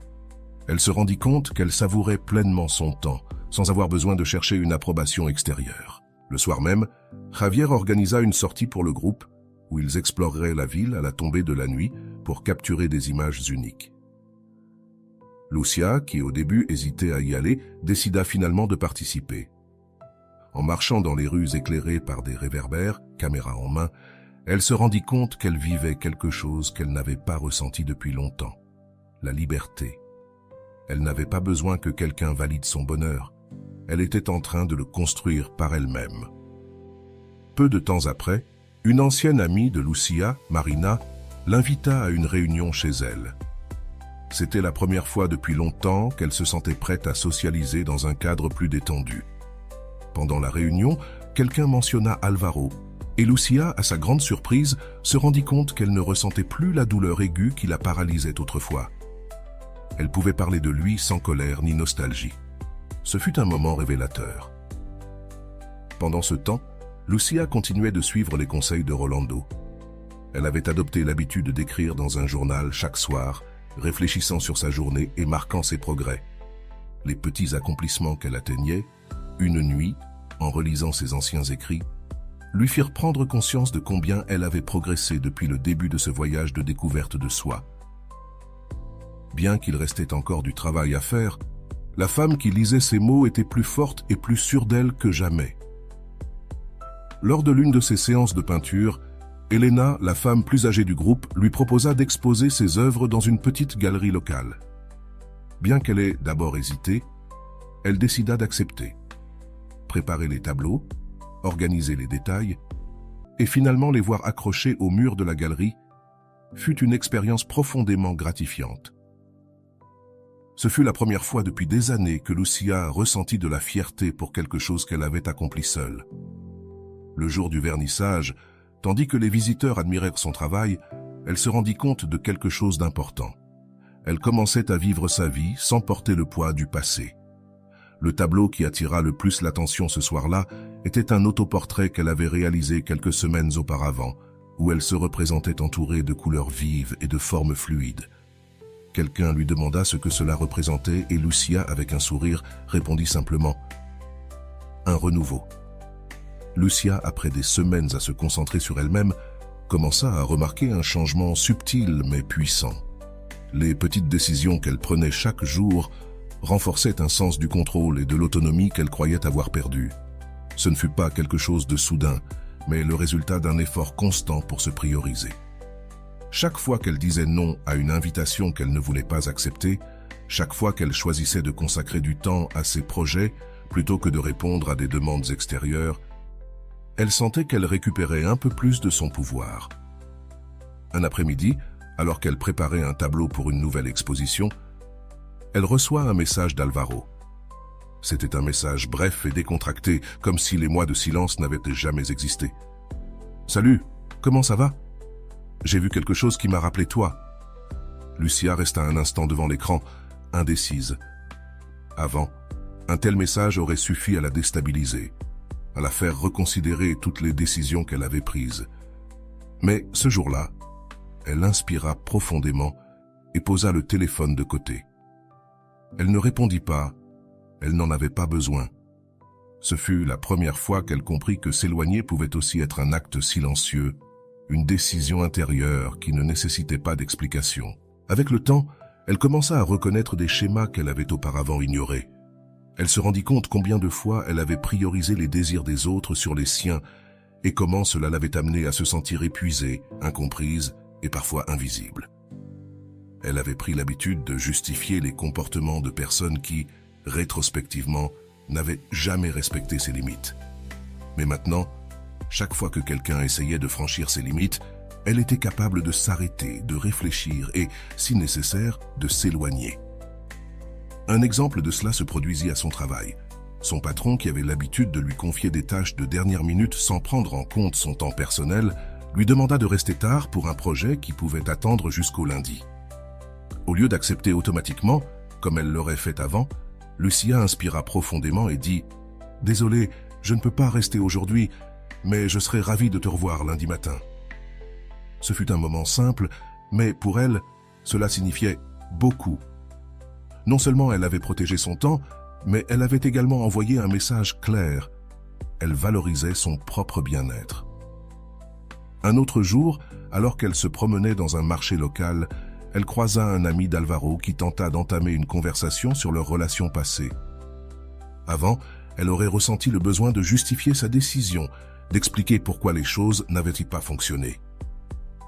Elle se rendit compte qu'elle savourait pleinement son temps, sans avoir besoin de chercher une approbation extérieure. Le soir même, Javier organisa une sortie pour le groupe, où ils exploreraient la ville à la tombée de la nuit pour capturer des images uniques. Lucia, qui au début hésitait à y aller, décida finalement de participer. En marchant dans les rues éclairées par des réverbères, caméra en main, elle se rendit compte qu'elle vivait quelque chose qu'elle n'avait pas ressenti depuis longtemps, la liberté. Elle n'avait pas besoin que quelqu'un valide son bonheur. Elle était en train de le construire par elle-même. Peu de temps après, une ancienne amie de Lucia, Marina, l'invita à une réunion chez elle. C'était la première fois depuis longtemps qu'elle se sentait prête à socialiser dans un cadre plus détendu. Pendant la réunion, quelqu'un mentionna Alvaro, et Lucia, à sa grande surprise, se rendit compte qu'elle ne ressentait plus la douleur aiguë qui la paralysait autrefois. Elle pouvait parler de lui sans colère ni nostalgie. Ce fut un moment révélateur. Pendant ce temps, Lucia continuait de suivre les conseils de Rolando. Elle avait adopté l'habitude d'écrire dans un journal chaque soir, réfléchissant sur sa journée et marquant ses progrès. Les petits accomplissements qu'elle atteignait, une nuit, en relisant ses anciens écrits, lui firent prendre conscience de combien elle avait progressé depuis le début de ce voyage de découverte de soi. Bien qu'il restait encore du travail à faire, la femme qui lisait ces mots était plus forte et plus sûre d'elle que jamais. Lors de l'une de ses séances de peinture, Elena, la femme plus âgée du groupe, lui proposa d'exposer ses œuvres dans une petite galerie locale. Bien qu'elle ait d'abord hésité, elle décida d'accepter. Préparer les tableaux, organiser les détails, et finalement les voir accrochés au mur de la galerie, fut une expérience profondément gratifiante. Ce fut la première fois depuis des années que Lucia ressentit de la fierté pour quelque chose qu'elle avait accompli seule. Le jour du vernissage, tandis que les visiteurs admirèrent son travail, elle se rendit compte de quelque chose d'important. Elle commençait à vivre sa vie sans porter le poids du passé. Le tableau qui attira le plus l'attention ce soir-là était un autoportrait qu'elle avait réalisé quelques semaines auparavant, où elle se représentait entourée de couleurs vives et de formes fluides. Quelqu'un lui demanda ce que cela représentait et Lucia, avec un sourire, répondit simplement « Un renouveau ». Lucia, après des semaines à se concentrer sur elle-même, commença à remarquer un changement subtil mais puissant. Les petites décisions qu'elle prenait chaque jour renforçaient un sens du contrôle et de l'autonomie qu'elle croyait avoir perdu. Ce ne fut pas quelque chose de soudain, mais le résultat d'un effort constant pour se prioriser. Chaque fois qu'elle disait non à une invitation qu'elle ne voulait pas accepter, chaque fois qu'elle choisissait de consacrer du temps à ses projets plutôt que de répondre à des demandes extérieures, elle sentait qu'elle récupérait un peu plus de son pouvoir. Un après-midi, alors qu'elle préparait un tableau pour une nouvelle exposition, elle reçoit un message d'Alvaro. C'était un message bref et décontracté, comme si les mois de silence n'avaient jamais existé. « Salut, comment ça va ? J'ai vu quelque chose qui m'a rappelé toi. » Lucia resta un instant devant l'écran, indécise. Avant, un tel message aurait suffi à la déstabiliser, à la faire reconsidérer toutes les décisions qu'elle avait prises. Mais ce jour-là, elle inspira profondément et posa le téléphone de côté. Elle ne répondit pas, elle n'en avait pas besoin. Ce fut la première fois qu'elle comprit que s'éloigner pouvait aussi être un acte silencieux, une décision intérieure qui ne nécessitait pas d'explication. Avec le temps, elle commença à reconnaître des schémas qu'elle avait auparavant ignorés. Elle se rendit compte combien de fois elle avait priorisé les désirs des autres sur les siens et comment cela l'avait amenée à se sentir épuisée, incomprise et parfois invisible. Elle avait pris l'habitude de justifier les comportements de personnes qui, rétrospectivement, n'avaient jamais respecté ses limites. Mais maintenant, chaque fois que quelqu'un essayait de franchir ses limites, elle était capable de s'arrêter, de réfléchir et, si nécessaire, de s'éloigner. Un exemple de cela se produisit à son travail. Son patron, qui avait l'habitude de lui confier des tâches de dernière minute sans prendre en compte son temps personnel, lui demanda de rester tard pour un projet qui pouvait attendre jusqu'au lundi. Au lieu d'accepter automatiquement, comme elle l'aurait fait avant, Lucia inspira profondément et dit « Désolé, je ne peux pas rester aujourd'hui, mais je serai ravie de te revoir lundi matin. » Ce fut un moment simple, mais pour elle, cela signifiait beaucoup. Non seulement elle avait protégé son temps, mais elle avait également envoyé un message clair. Elle valorisait son propre bien-être. Un autre jour, alors qu'elle se promenait dans un marché local, elle croisa un ami d'Alvaro qui tenta d'entamer une conversation sur leur relation passée. Avant, elle aurait ressenti le besoin de justifier sa décision, d'expliquer pourquoi les choses n'avaient pas fonctionné.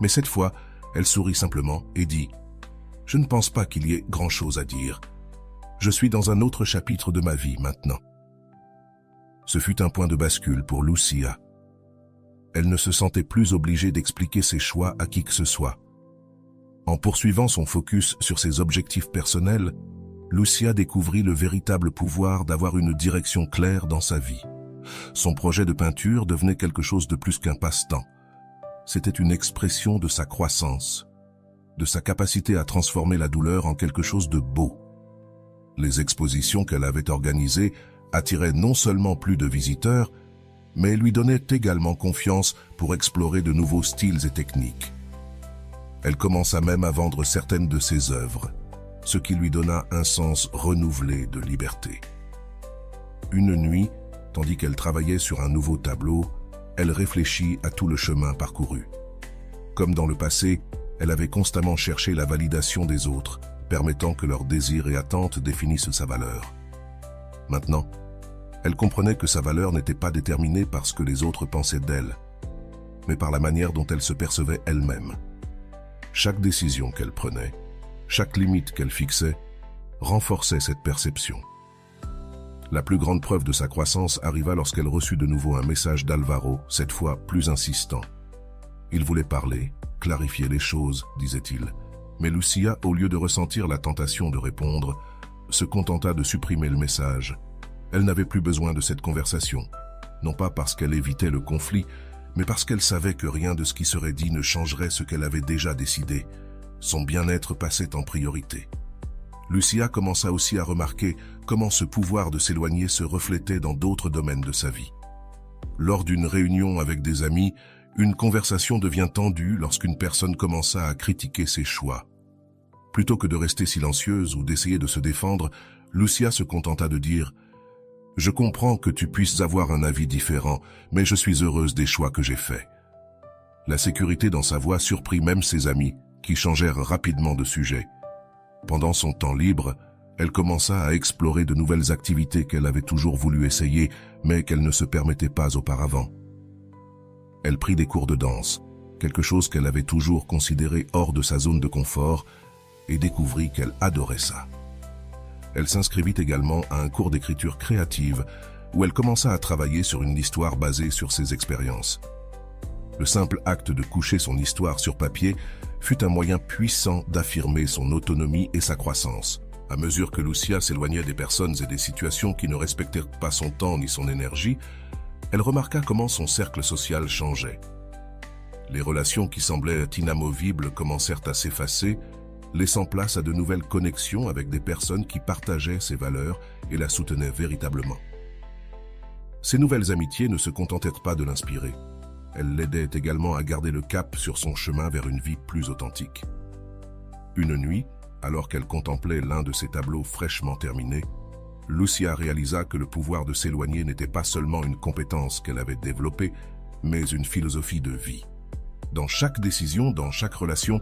Mais cette fois, elle sourit simplement et dit « Je ne pense pas qu'il y ait grand-chose à dire. Je suis dans un autre chapitre de ma vie maintenant. » Ce fut un point de bascule pour Lucia. Elle ne se sentait plus obligée d'expliquer ses choix à qui que ce soit. En poursuivant son focus sur ses objectifs personnels, Lucia découvrit le véritable pouvoir d'avoir une direction claire dans sa vie. Son projet de peinture devenait quelque chose de plus qu'un passe-temps. C'était une expression de sa croissance, de sa capacité à transformer la douleur en quelque chose de beau. Les expositions qu'elle avait organisées attiraient non seulement plus de visiteurs, mais lui donnaient également confiance pour explorer de nouveaux styles et techniques. Elle commença même à vendre certaines de ses œuvres, ce qui lui donna un sens renouvelé de liberté. Une nuit, tandis qu'elle travaillait sur un nouveau tableau, elle réfléchit à tout le chemin parcouru. Comme dans le passé, elle avait constamment cherché la validation des autres, permettant que leurs désirs et attentes définissent sa valeur. Maintenant, elle comprenait que sa valeur n'était pas déterminée par ce que les autres pensaient d'elle, mais par la manière dont elle se percevait elle-même. Chaque décision qu'elle prenait, chaque limite qu'elle fixait, renforçait cette perception. La plus grande preuve de sa croissance arriva lorsqu'elle reçut de nouveau un message d'Alvaro, cette fois plus insistant. Il voulait parler, clarifier les choses, disait-il. Mais Lucia, au lieu de ressentir la tentation de répondre, se contenta de supprimer le message. Elle n'avait plus besoin de cette conversation, non pas parce qu'elle évitait le conflit, mais parce qu'elle savait que rien de ce qui serait dit ne changerait ce qu'elle avait déjà décidé. Son bien-être passait en priorité. Lucia commença aussi à remarquer comment ce pouvoir de s'éloigner se reflétait dans d'autres domaines de sa vie. Lors d'une réunion avec des amis, une conversation devient tendue lorsqu'une personne commença à critiquer ses choix. Plutôt que de rester silencieuse ou d'essayer de se défendre, Lucia se contenta de dire « Je comprends que tu puisses avoir un avis différent, mais je suis heureuse des choix que j'ai faits. » La sécurité dans sa voix surprit même ses amis, qui changèrent rapidement de sujet. Pendant son temps libre, elle commença à explorer de nouvelles activités qu'elle avait toujours voulu essayer, mais qu'elle ne se permettait pas auparavant. Elle prit des cours de danse, quelque chose qu'elle avait toujours considéré hors de sa zone de confort, et découvrit qu'elle adorait ça. Elle s'inscrivit également à un cours d'écriture créative, où elle commença à travailler sur une histoire basée sur ses expériences. Le simple acte de coucher son histoire sur papier fut un moyen puissant d'affirmer son autonomie et sa croissance. À mesure que Lucia s'éloignait des personnes et des situations qui ne respectèrent pas son temps ni son énergie, elle remarqua comment son cercle social changeait. Les relations qui semblaient inamovibles commencèrent à s'effacer, laissant place à de nouvelles connexions avec des personnes qui partageaient ses valeurs et la soutenaient véritablement. Ces nouvelles amitiés ne se contentèrent pas de l'inspirer. Elles l'aidaient également à garder le cap sur son chemin vers une vie plus authentique. Une nuit, alors qu'elle contemplait l'un de ses tableaux fraîchement terminés, Lucia réalisa que le pouvoir de s'éloigner n'était pas seulement une compétence qu'elle avait développée, mais une philosophie de vie. Dans chaque décision, dans chaque relation,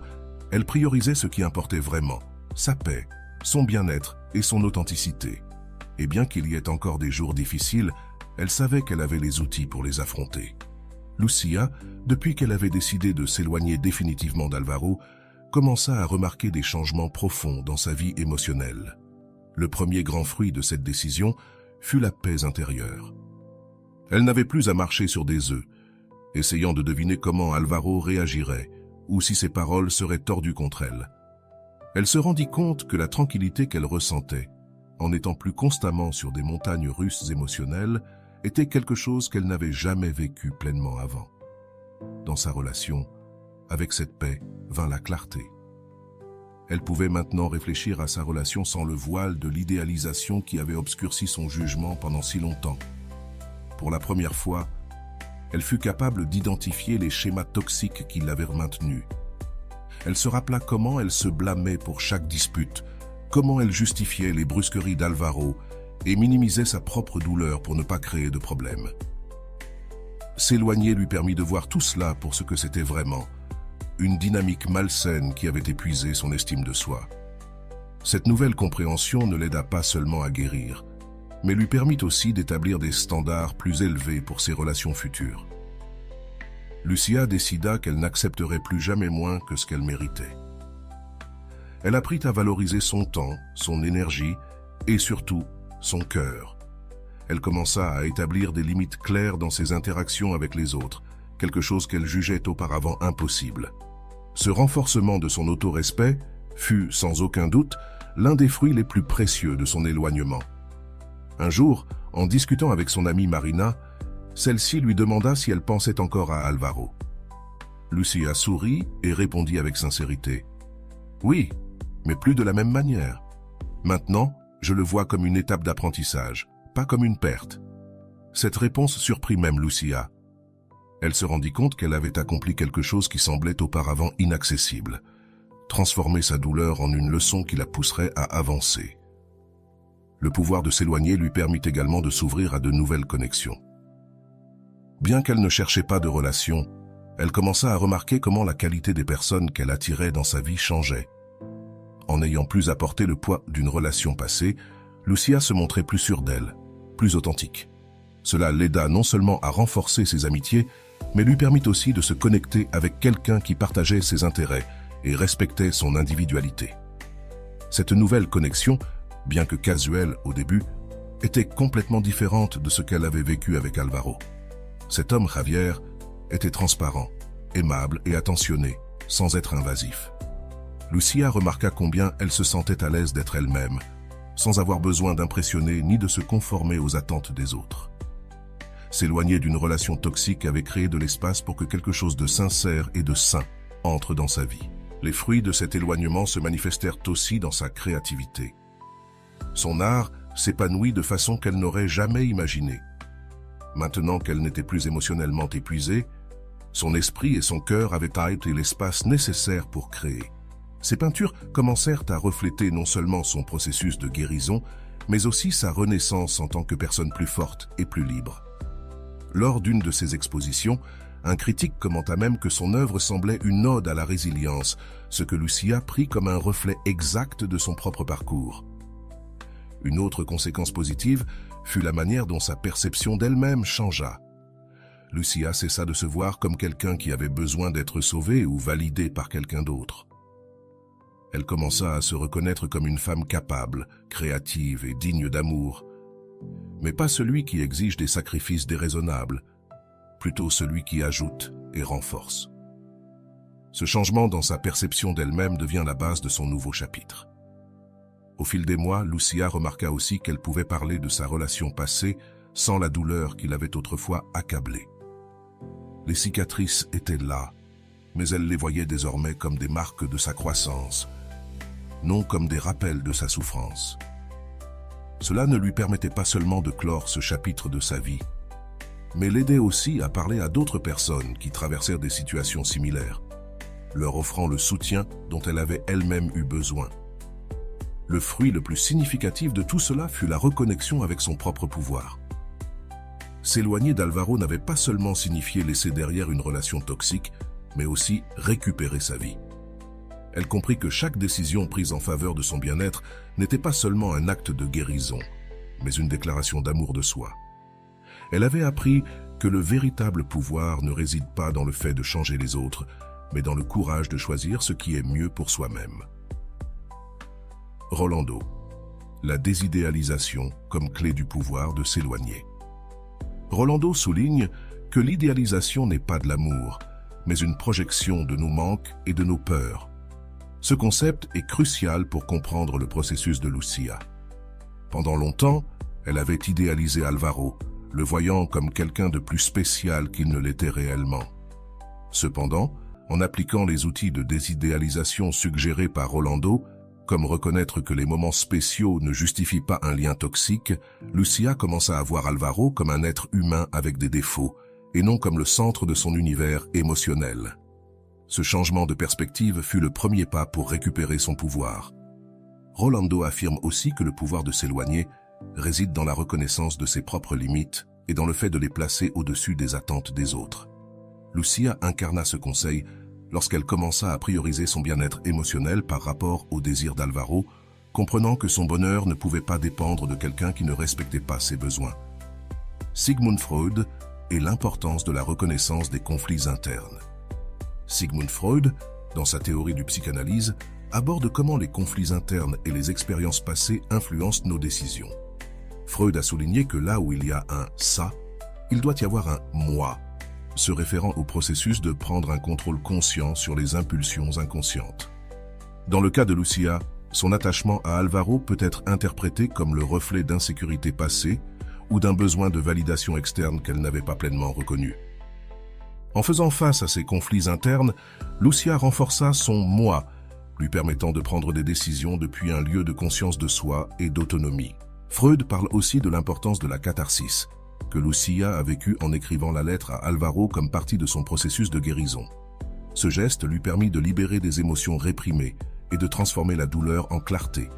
elle priorisait ce qui importait vraiment, sa paix, son bien-être et son authenticité. Et bien qu'il y ait encore des jours difficiles, elle savait qu'elle avait les outils pour les affronter. Lucia, depuis qu'elle avait décidé de s'éloigner définitivement d'Alvaro, commença à remarquer des changements profonds dans sa vie émotionnelle. Le premier grand fruit de cette décision fut la paix intérieure. Elle n'avait plus à marcher sur des œufs, essayant de deviner comment Alvaro réagirait ou si ses paroles seraient tordues contre elle. Elle se rendit compte que la tranquillité qu'elle ressentait, en étant plus constamment sur des montagnes russes émotionnelles, était quelque chose qu'elle n'avait jamais vécu pleinement avant. Dans sa relation, avec cette paix vint la clarté. Elle pouvait maintenant réfléchir à sa relation sans le voile de l'idéalisation qui avait obscurci son jugement pendant si longtemps. Pour la première fois, elle fut capable d'identifier les schémas toxiques qui l'avaient maintenue. Elle se rappela comment elle se blâmait pour chaque dispute, comment elle justifiait les brusqueries d'Alvaro et minimisait sa propre douleur pour ne pas créer de problème. S'éloigner lui permit de voir tout cela pour ce que c'était vraiment, une dynamique malsaine qui avait épuisé son estime de soi. Cette nouvelle compréhension ne l'aida pas seulement à guérir, mais lui permit aussi d'établir des standards plus élevés pour ses relations futures. Lucia décida qu'elle n'accepterait plus jamais moins que ce qu'elle méritait. Elle apprit à valoriser son temps, son énergie et surtout son cœur. Elle commença à établir des limites claires dans ses interactions avec les autres, quelque chose qu'elle jugeait auparavant impossible. Ce renforcement de son autorespect fut, sans aucun doute, l'un des fruits les plus précieux de son éloignement. Un jour, en discutant avec son amie Marina, celle-ci lui demanda si elle pensait encore à Alvaro. Lucia sourit et répondit avec sincérité « Oui, mais plus de la même manière. Maintenant, je le vois comme une étape d'apprentissage, pas comme une perte. » Cette réponse surprit même Lucia. Elle se rendit compte qu'elle avait accompli quelque chose qui semblait auparavant inaccessible, transformer sa douleur en une leçon qui la pousserait à avancer. Le pouvoir de s'éloigner lui permit également de s'ouvrir à de nouvelles connexions. Bien qu'elle ne cherchait pas de relation, elle commença à remarquer comment la qualité des personnes qu'elle attirait dans sa vie changeait. En n'ayant plus à porter le poids d'une relation passée, Lucia se montrait plus sûre d'elle, plus authentique. Cela l'aida non seulement à renforcer ses amitiés, mais lui permit aussi de se connecter avec quelqu'un qui partageait ses intérêts et respectait son individualité. Cette nouvelle connexion, bien que casuelle au début, était complètement différente de ce qu'elle avait vécu avec Alvaro. Cet homme, Javier, était transparent, aimable et attentionné, sans être invasif. Lucia remarqua combien elle se sentait à l'aise d'être elle-même, sans avoir besoin d'impressionner ni de se conformer aux attentes des autres. S'éloigner d'une relation toxique avait créé de l'espace pour que quelque chose de sincère et de sain entre dans sa vie. Les fruits de cet éloignement se manifestèrent aussi dans sa créativité. Son art s'épanouit de façon qu'elle n'aurait jamais imaginée. Maintenant qu'elle n'était plus émotionnellement épuisée, son esprit et son cœur avaient été l'espace nécessaire pour créer. Ces peintures commencèrent à refléter non seulement son processus de guérison, mais aussi sa renaissance en tant que personne plus forte et plus libre. Lors d'une de ses expositions, un critique commenta même que son œuvre semblait une ode à la résilience, ce que Lucia prit comme un reflet exact de son propre parcours. Une autre conséquence positive fut la manière dont sa perception d'elle-même changea. Lucia cessa de se voir comme quelqu'un qui avait besoin d'être sauvé ou validé par quelqu'un d'autre. Elle commença à se reconnaître comme une femme capable, créative et digne d'amour, mais pas celui qui exige des sacrifices déraisonnables, plutôt celui qui ajoute et renforce. Ce changement dans sa perception d'elle-même devient la base de son nouveau chapitre. Au fil des mois, Lucia remarqua aussi qu'elle pouvait parler de sa relation passée sans la douleur qui l'avait autrefois accablée. Les cicatrices étaient là, mais elle les voyait désormais comme des marques de sa croissance, non comme des rappels de sa souffrance. Cela ne lui permettait pas seulement de clore ce chapitre de sa vie, mais l'aidait aussi à parler à d'autres personnes qui traversèrent des situations similaires, leur offrant le soutien dont elle avait elle-même eu besoin. Le fruit le plus significatif de tout cela fut la reconnexion avec son propre pouvoir. S'éloigner d'Alvaro n'avait pas seulement signifié laisser derrière une relation toxique, mais aussi récupérer sa vie. Elle comprit que chaque décision prise en faveur de son bien-être n'était pas seulement un acte de guérison, mais une déclaration d'amour de soi. Elle avait appris que le véritable pouvoir ne réside pas dans le fait de changer les autres, mais dans le courage de choisir ce qui est mieux pour soi-même. Rolando, la désidéalisation comme clé du pouvoir de s'éloigner. Rolando souligne que l'idéalisation n'est pas de l'amour, mais une projection de nos manques et de nos peurs. Ce concept est crucial pour comprendre le processus de Lucia. Pendant longtemps, elle avait idéalisé Alvaro, le voyant comme quelqu'un de plus spécial qu'il ne l'était réellement. Cependant, en appliquant les outils de désidéalisation suggérés par Rolando, comme reconnaître que les moments spéciaux ne justifient pas un lien toxique, Lucia commença à voir Alvaro comme un être humain avec des défauts, et non comme le centre de son univers émotionnel. Ce changement de perspective fut le premier pas pour récupérer son pouvoir. Rolando affirme aussi que le pouvoir de s'éloigner réside dans la reconnaissance de ses propres limites et dans le fait de les placer au-dessus des attentes des autres. Lucia incarna ce conseil lorsqu'elle commença à prioriser son bien-être émotionnel par rapport au désir d'Alvaro, comprenant que son bonheur ne pouvait pas dépendre de quelqu'un qui ne respectait pas ses besoins. Sigmund Freud et l'importance de la reconnaissance des conflits internes. Sigmund Freud, dans sa théorie du psychanalyse, aborde comment les conflits internes et les expériences passées influencent nos décisions. Freud a souligné que là où il y a un « ça », il doit y avoir un « moi », se référant au processus de prendre un contrôle conscient sur les impulsions inconscientes. Dans le cas de Lucia, son attachement à Alvaro peut être interprété comme le reflet d'insécurité passée ou d'un besoin de validation externe qu'elle n'avait pas pleinement reconnu. En faisant face à ces conflits internes, Lucia renforça son « moi », lui permettant de prendre des décisions depuis un lieu de conscience de soi et d'autonomie. Freud parle aussi de l'importance de la catharsis, que Lucia a vécu en écrivant la lettre à Alvaro comme partie de son processus de guérison. Ce geste lui permit de libérer des émotions réprimées et de transformer la douleur en clarté,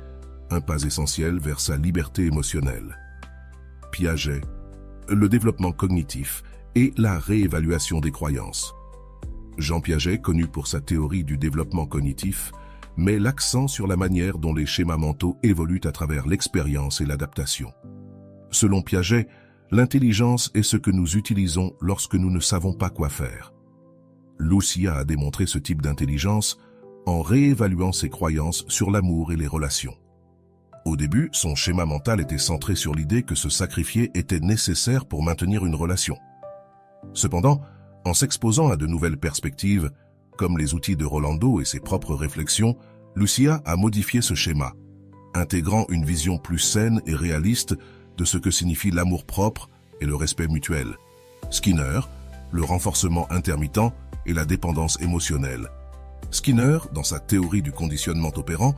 un pas essentiel vers sa liberté émotionnelle. Piaget, le développement cognitif et la réévaluation des croyances. Jean Piaget, connu pour sa théorie du développement cognitif, met l'accent sur la manière dont les schémas mentaux évoluent à travers l'expérience et l'adaptation. Selon Piaget, l'intelligence est ce que nous utilisons lorsque nous ne savons pas quoi faire. Lucia a démontré ce type d'intelligence en réévaluant ses croyances sur l'amour et les relations. Au début, son schéma mental était centré sur l'idée que se sacrifier était nécessaire pour maintenir une relation. Cependant, en s'exposant à de nouvelles perspectives, comme les outils de Rolando et ses propres réflexions, Lucia a modifié ce schéma, intégrant une vision plus saine et réaliste de ce que signifie l'amour-propre et le respect mutuel. Skinner, le renforcement intermittent et la dépendance émotionnelle. Skinner, dans sa théorie du conditionnement opérant,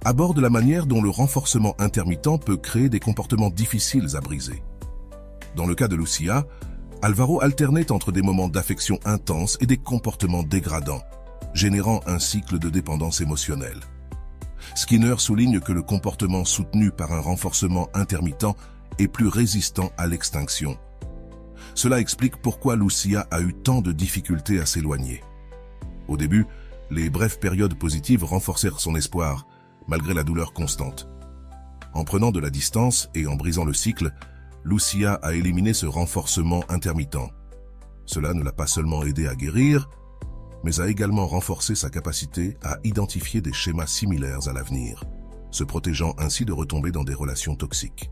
aborde la manière dont le renforcement intermittent peut créer des comportements difficiles à briser. Dans le cas de Lucia, Alvaro alternait entre des moments d'affection intense et des comportements dégradants, générant un cycle de dépendance émotionnelle. Skinner souligne que le comportement soutenu par un renforcement intermittent est plus résistant à l'extinction. Cela explique pourquoi Lucia a eu tant de difficultés à s'éloigner. Au début, les brèves périodes positives renforcèrent son espoir, malgré la douleur constante. En prenant de la distance et en brisant le cycle, Lucia a éliminé ce renforcement intermittent. Cela ne l'a pas seulement aidé à guérir, mais a également renforcé sa capacité à identifier des schémas similaires à l'avenir, se protégeant ainsi de retomber dans des relations toxiques.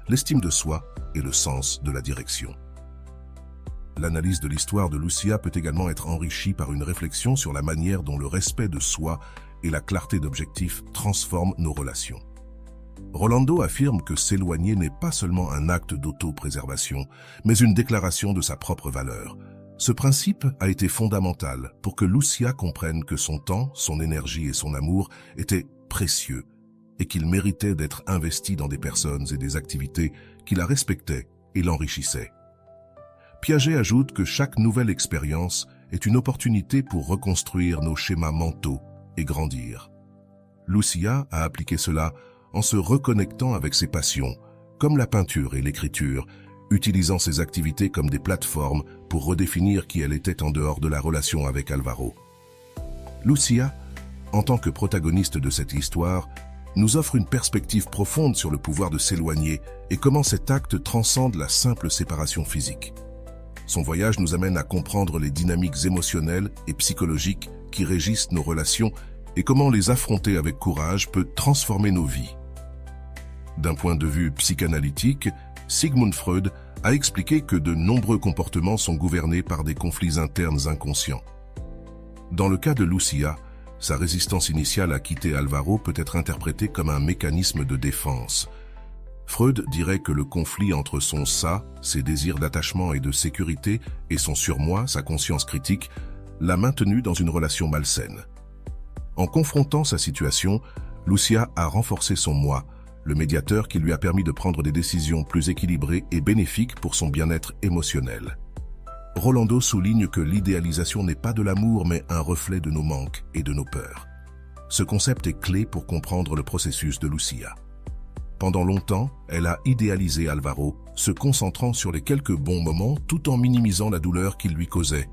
L'estime de soi est le sens de la direction. L'analyse de l'histoire de Lucia peut également être enrichie par une réflexion sur la manière dont le respect de soi et la clarté d'objectifs transforment nos relations. Rolando affirme que s'éloigner n'est pas seulement un acte d'auto-préservation, mais une déclaration de sa propre valeur. Ce principe a été fondamental pour que Lucia comprenne que son temps, son énergie et son amour étaient précieux et qu'il méritait d'être investi dans des personnes et des activités qui la respectaient et l'enrichissaient. Piaget ajoute que chaque nouvelle expérience est une opportunité pour reconstruire nos schémas mentaux et grandir. Lucia a appliqué cela en se reconnectant avec ses passions, comme la peinture et l'écriture, utilisant ses activités comme des plateformes pour redéfinir qui elle était en dehors de la relation avec Alvaro. Lucia, en tant que protagoniste de cette histoire, nous offre une perspective profonde sur le pouvoir de s'éloigner et comment cet acte transcende la simple séparation physique. Son voyage nous amène à comprendre les dynamiques émotionnelles et psychologiques qui régissent nos relations et comment les affronter avec courage peut transformer nos vies. D'un point de vue psychanalytique, Sigmund Freud a expliqué que de nombreux comportements sont gouvernés par des conflits internes inconscients. Dans le cas de Lucia, sa résistance initiale à quitter Alvaro peut être interprétée comme un mécanisme de défense. Freud dirait que le conflit entre son ça, ses désirs d'attachement et de sécurité, et son surmoi, sa conscience critique, l'a maintenu dans une relation malsaine. En confrontant sa situation, Lucia a renforcé son moi, le médiateur qui lui a permis de prendre des décisions plus équilibrées et bénéfiques pour son bien-être émotionnel. Rolando souligne que l'idéalisation n'est pas de l'amour mais un reflet de nos manques et de nos peurs. Ce concept est clé pour comprendre le processus de Lucia. Pendant longtemps, elle a idéalisé Alvaro, se concentrant sur les quelques bons moments tout en minimisant la douleur qu'il lui causait.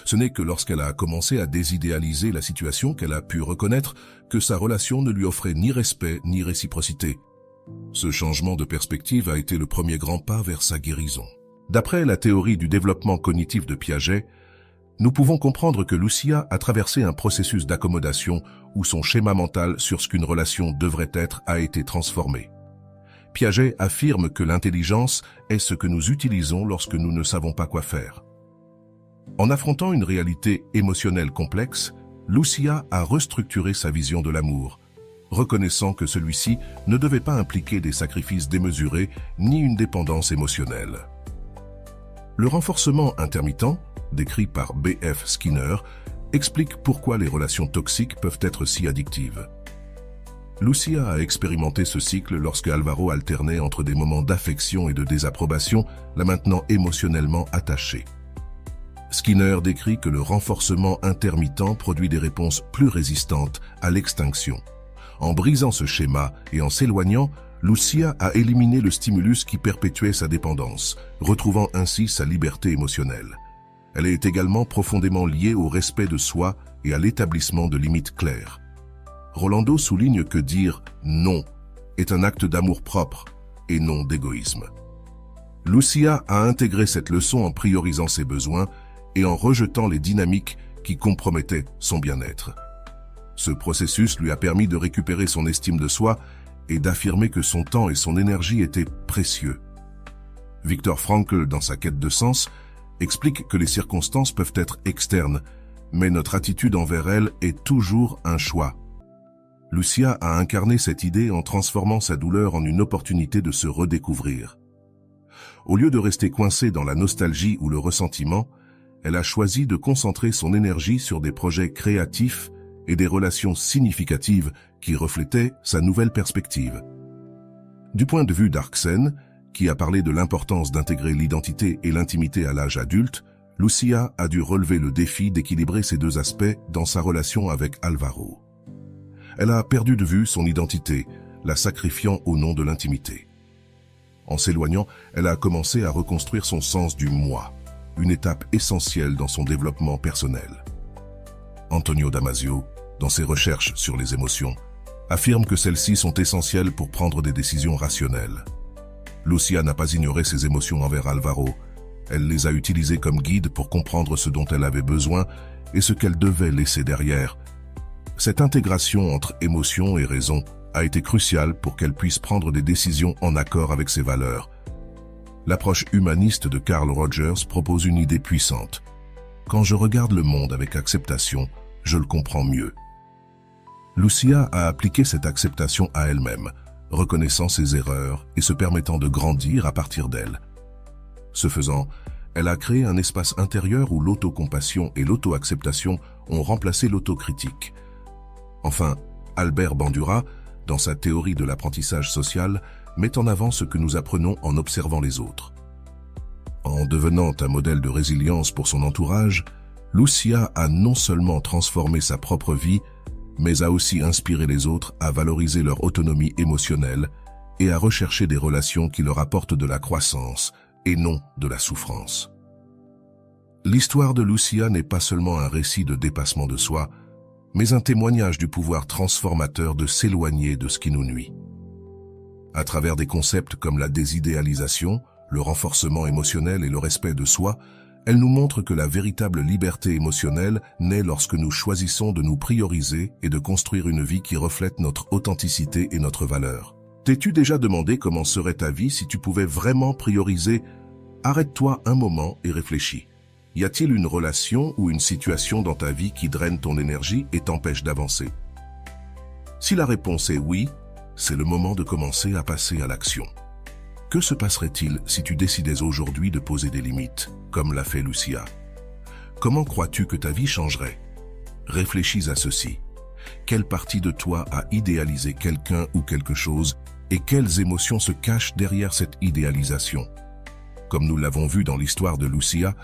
Ce n'est que lorsqu'elle a commencé à désidéaliser la situation qu'elle a pu reconnaître que sa relation ne lui offrait ni respect ni réciprocité. Ce changement de perspective a été le premier grand pas vers sa guérison. D'après la théorie du développement cognitif de Piaget, nous pouvons comprendre que Lucia a traversé un processus d'accommodation où son schéma mental sur ce qu'une relation devrait être a été transformé. Piaget affirme que l'intelligence est ce que nous utilisons lorsque nous ne savons pas quoi faire. En affrontant une réalité émotionnelle complexe, Lucia a restructuré sa vision de l'amour, reconnaissant que celui-ci ne devait pas impliquer des sacrifices démesurés ni une dépendance émotionnelle. Le renforcement intermittent, décrit par B.F. Skinner, explique pourquoi les relations toxiques peuvent être si addictives. Lucia a expérimenté ce cycle lorsque Alvaro alternait entre des moments d'affection et de désapprobation, la maintenant émotionnellement attachée. Skinner décrit que le renforcement intermittent produit des réponses plus résistantes à l'extinction. En brisant ce schéma et en s'éloignant, Lucia a éliminé le stimulus qui perpétuait sa dépendance, retrouvant ainsi sa liberté émotionnelle. Elle est également profondément liée au respect de soi et à l'établissement de limites claires. Rolando souligne que dire « non » est un acte d'amour-propre et non d'égoïsme. Lucia a intégré cette leçon en priorisant ses besoins et en rejetant les dynamiques qui compromettaient son bien-être. Ce processus lui a permis de récupérer son estime de soi et d'affirmer que son temps et son énergie étaient précieux. Viktor Frankl, dans sa quête de sens, explique que les circonstances peuvent être externes, mais notre attitude envers elles est toujours un choix. Lucia a incarné cette idée en transformant sa douleur en une opportunité de se redécouvrir. Au lieu de rester coincée dans la nostalgie ou le ressentiment, elle a choisi de concentrer son énergie sur des projets créatifs et des relations significatives qui reflétaient sa nouvelle perspective. Du point de vue d'Arksen, qui a parlé de l'importance d'intégrer l'identité et l'intimité à l'âge adulte, Lucia a dû relever le défi d'équilibrer ces deux aspects dans sa relation avec Alvaro. Elle a perdu de vue son identité, la sacrifiant au nom de l'intimité. En s'éloignant, elle a commencé à reconstruire son sens du moi, une étape essentielle dans son développement personnel. Antonio Damasio, dans ses recherches sur les émotions, affirme que celles-ci sont essentielles pour prendre des décisions rationnelles. Lucia n'a pas ignoré ses émotions envers Alvaro. Elle les a utilisées comme guide pour comprendre ce dont elle avait besoin et ce qu'elle devait laisser derrière. Cette intégration entre émotion et raison a été cruciale pour qu'elle puisse prendre des décisions en accord avec ses valeurs. L'approche humaniste de Carl Rogers propose une idée puissante. Quand je regarde le monde avec acceptation, je le comprends mieux. Lucia a appliqué cette acceptation à elle-même, reconnaissant ses erreurs et se permettant de grandir à partir d'elles. Ce faisant, elle a créé un espace intérieur où l'autocompassion et l'auto-acceptation ont remplacé l'autocritique. Enfin, Albert Bandura, dans sa théorie de l'apprentissage social, met en avant ce que nous apprenons en observant les autres. En devenant un modèle de résilience pour son entourage, Lucia a non seulement transformé sa propre vie, mais a aussi inspiré les autres à valoriser leur autonomie émotionnelle et à rechercher des relations qui leur apportent de la croissance et non de la souffrance. L'histoire de Lucia n'est pas seulement un récit de dépassement de soi, mais un témoignage du pouvoir transformateur de s'éloigner de ce qui nous nuit. À travers des concepts comme la désidéalisation, le renforcement émotionnel et le respect de soi, elle nous montre que la véritable liberté émotionnelle naît lorsque nous choisissons de nous prioriser et de construire une vie qui reflète notre authenticité et notre valeur. T'es-tu déjà demandé comment serait ta vie si tu pouvais vraiment prioriser? Arrête-toi un moment et réfléchis. Y a-t-il une relation ou une situation dans ta vie qui draine ton énergie et t'empêche d'avancer? Si la réponse est oui, c'est le moment de commencer à passer à l'action. Que se passerait-il si tu décidais aujourd'hui de poser des limites, comme l'a fait Lucia? Comment crois-tu que ta vie changerait? Réfléchis à ceci. Quelle partie de toi a idéalisé quelqu'un ou quelque chose et quelles émotions se cachent derrière cette idéalisation? Comme nous l'avons vu dans l'histoire de Lucia,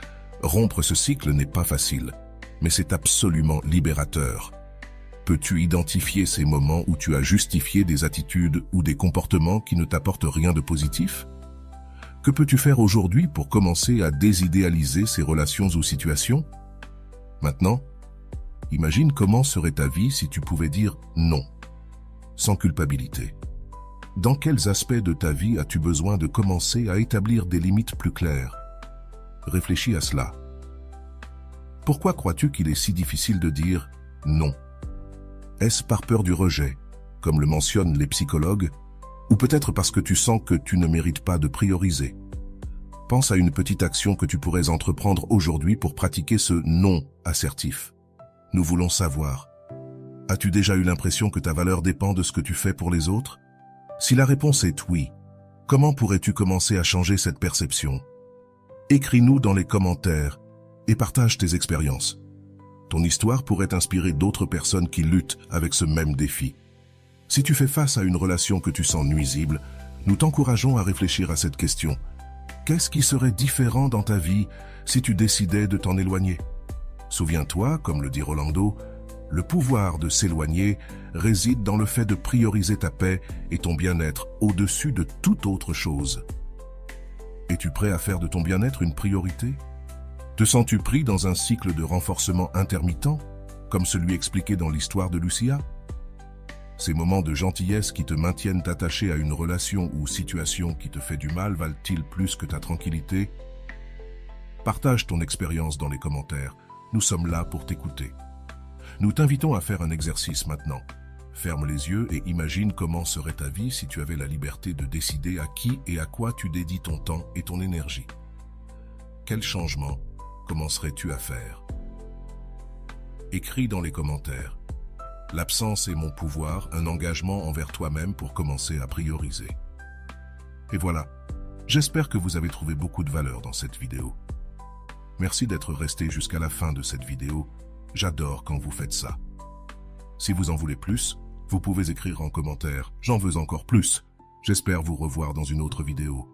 rompre ce cycle n'est pas facile, mais c'est absolument libérateur. Peux-tu identifier ces moments où tu as justifié des attitudes ou des comportements qui ne t'apportent rien de positif? Que peux-tu faire aujourd'hui pour commencer à désidéaliser ces relations ou situations? Maintenant, imagine comment serait ta vie si tu pouvais dire non, sans culpabilité. Dans quels aspects de ta vie as-tu besoin de commencer à établir des limites plus claires? Réfléchis à cela. Pourquoi crois-tu qu'il est si difficile de dire non? Est-ce par peur du rejet, comme le mentionnent les psychologues, ou peut-être parce que tu sens que tu ne mérites pas de prioriser? Pense à une petite action que tu pourrais entreprendre aujourd'hui pour pratiquer ce non assertif. Nous voulons savoir. As-tu déjà eu l'impression que ta valeur dépend de ce que tu fais pour les autres? Si la réponse est oui, comment pourrais-tu commencer à changer cette perception? Écris-nous dans les commentaires et partage tes expériences. Ton histoire pourrait inspirer d'autres personnes qui luttent avec ce même défi. Si tu fais face à une relation que tu sens nuisible, nous t'encourageons à réfléchir à cette question. Qu'est-ce qui serait différent dans ta vie si tu décidais de t'en éloigner? Souviens-toi, comme le dit Rolando, le pouvoir de s'éloigner réside dans le fait de prioriser ta paix et ton bien-être au-dessus de toute autre chose. Es-tu prêt à faire de ton bien-être une priorité? Te sens-tu pris dans un cycle de renforcement intermittent, comme celui expliqué dans l'histoire de Lucia? Ces moments de gentillesse qui te maintiennent attaché à une relation ou situation qui te fait du mal valent-ils plus que ta tranquillité? Partage ton expérience dans les commentaires. Nous sommes là pour t'écouter. Nous t'invitons à faire un exercice maintenant. Ferme les yeux et imagine comment serait ta vie si tu avais la liberté de décider à qui et à quoi tu dédies ton temps et ton énergie. Quel changement commencerais-tu à faire? Écris dans les commentaires. L'absence est mon pouvoir, un engagement envers toi-même pour commencer à prioriser. Et voilà, j'espère que vous avez trouvé beaucoup de valeur dans cette vidéo. Merci d'être resté jusqu'à la fin de cette vidéo. J'adore quand vous faites ça. Si vous en voulez plus, vous pouvez écrire en commentaire « J'en veux encore plus ». J'espère vous revoir dans une autre vidéo.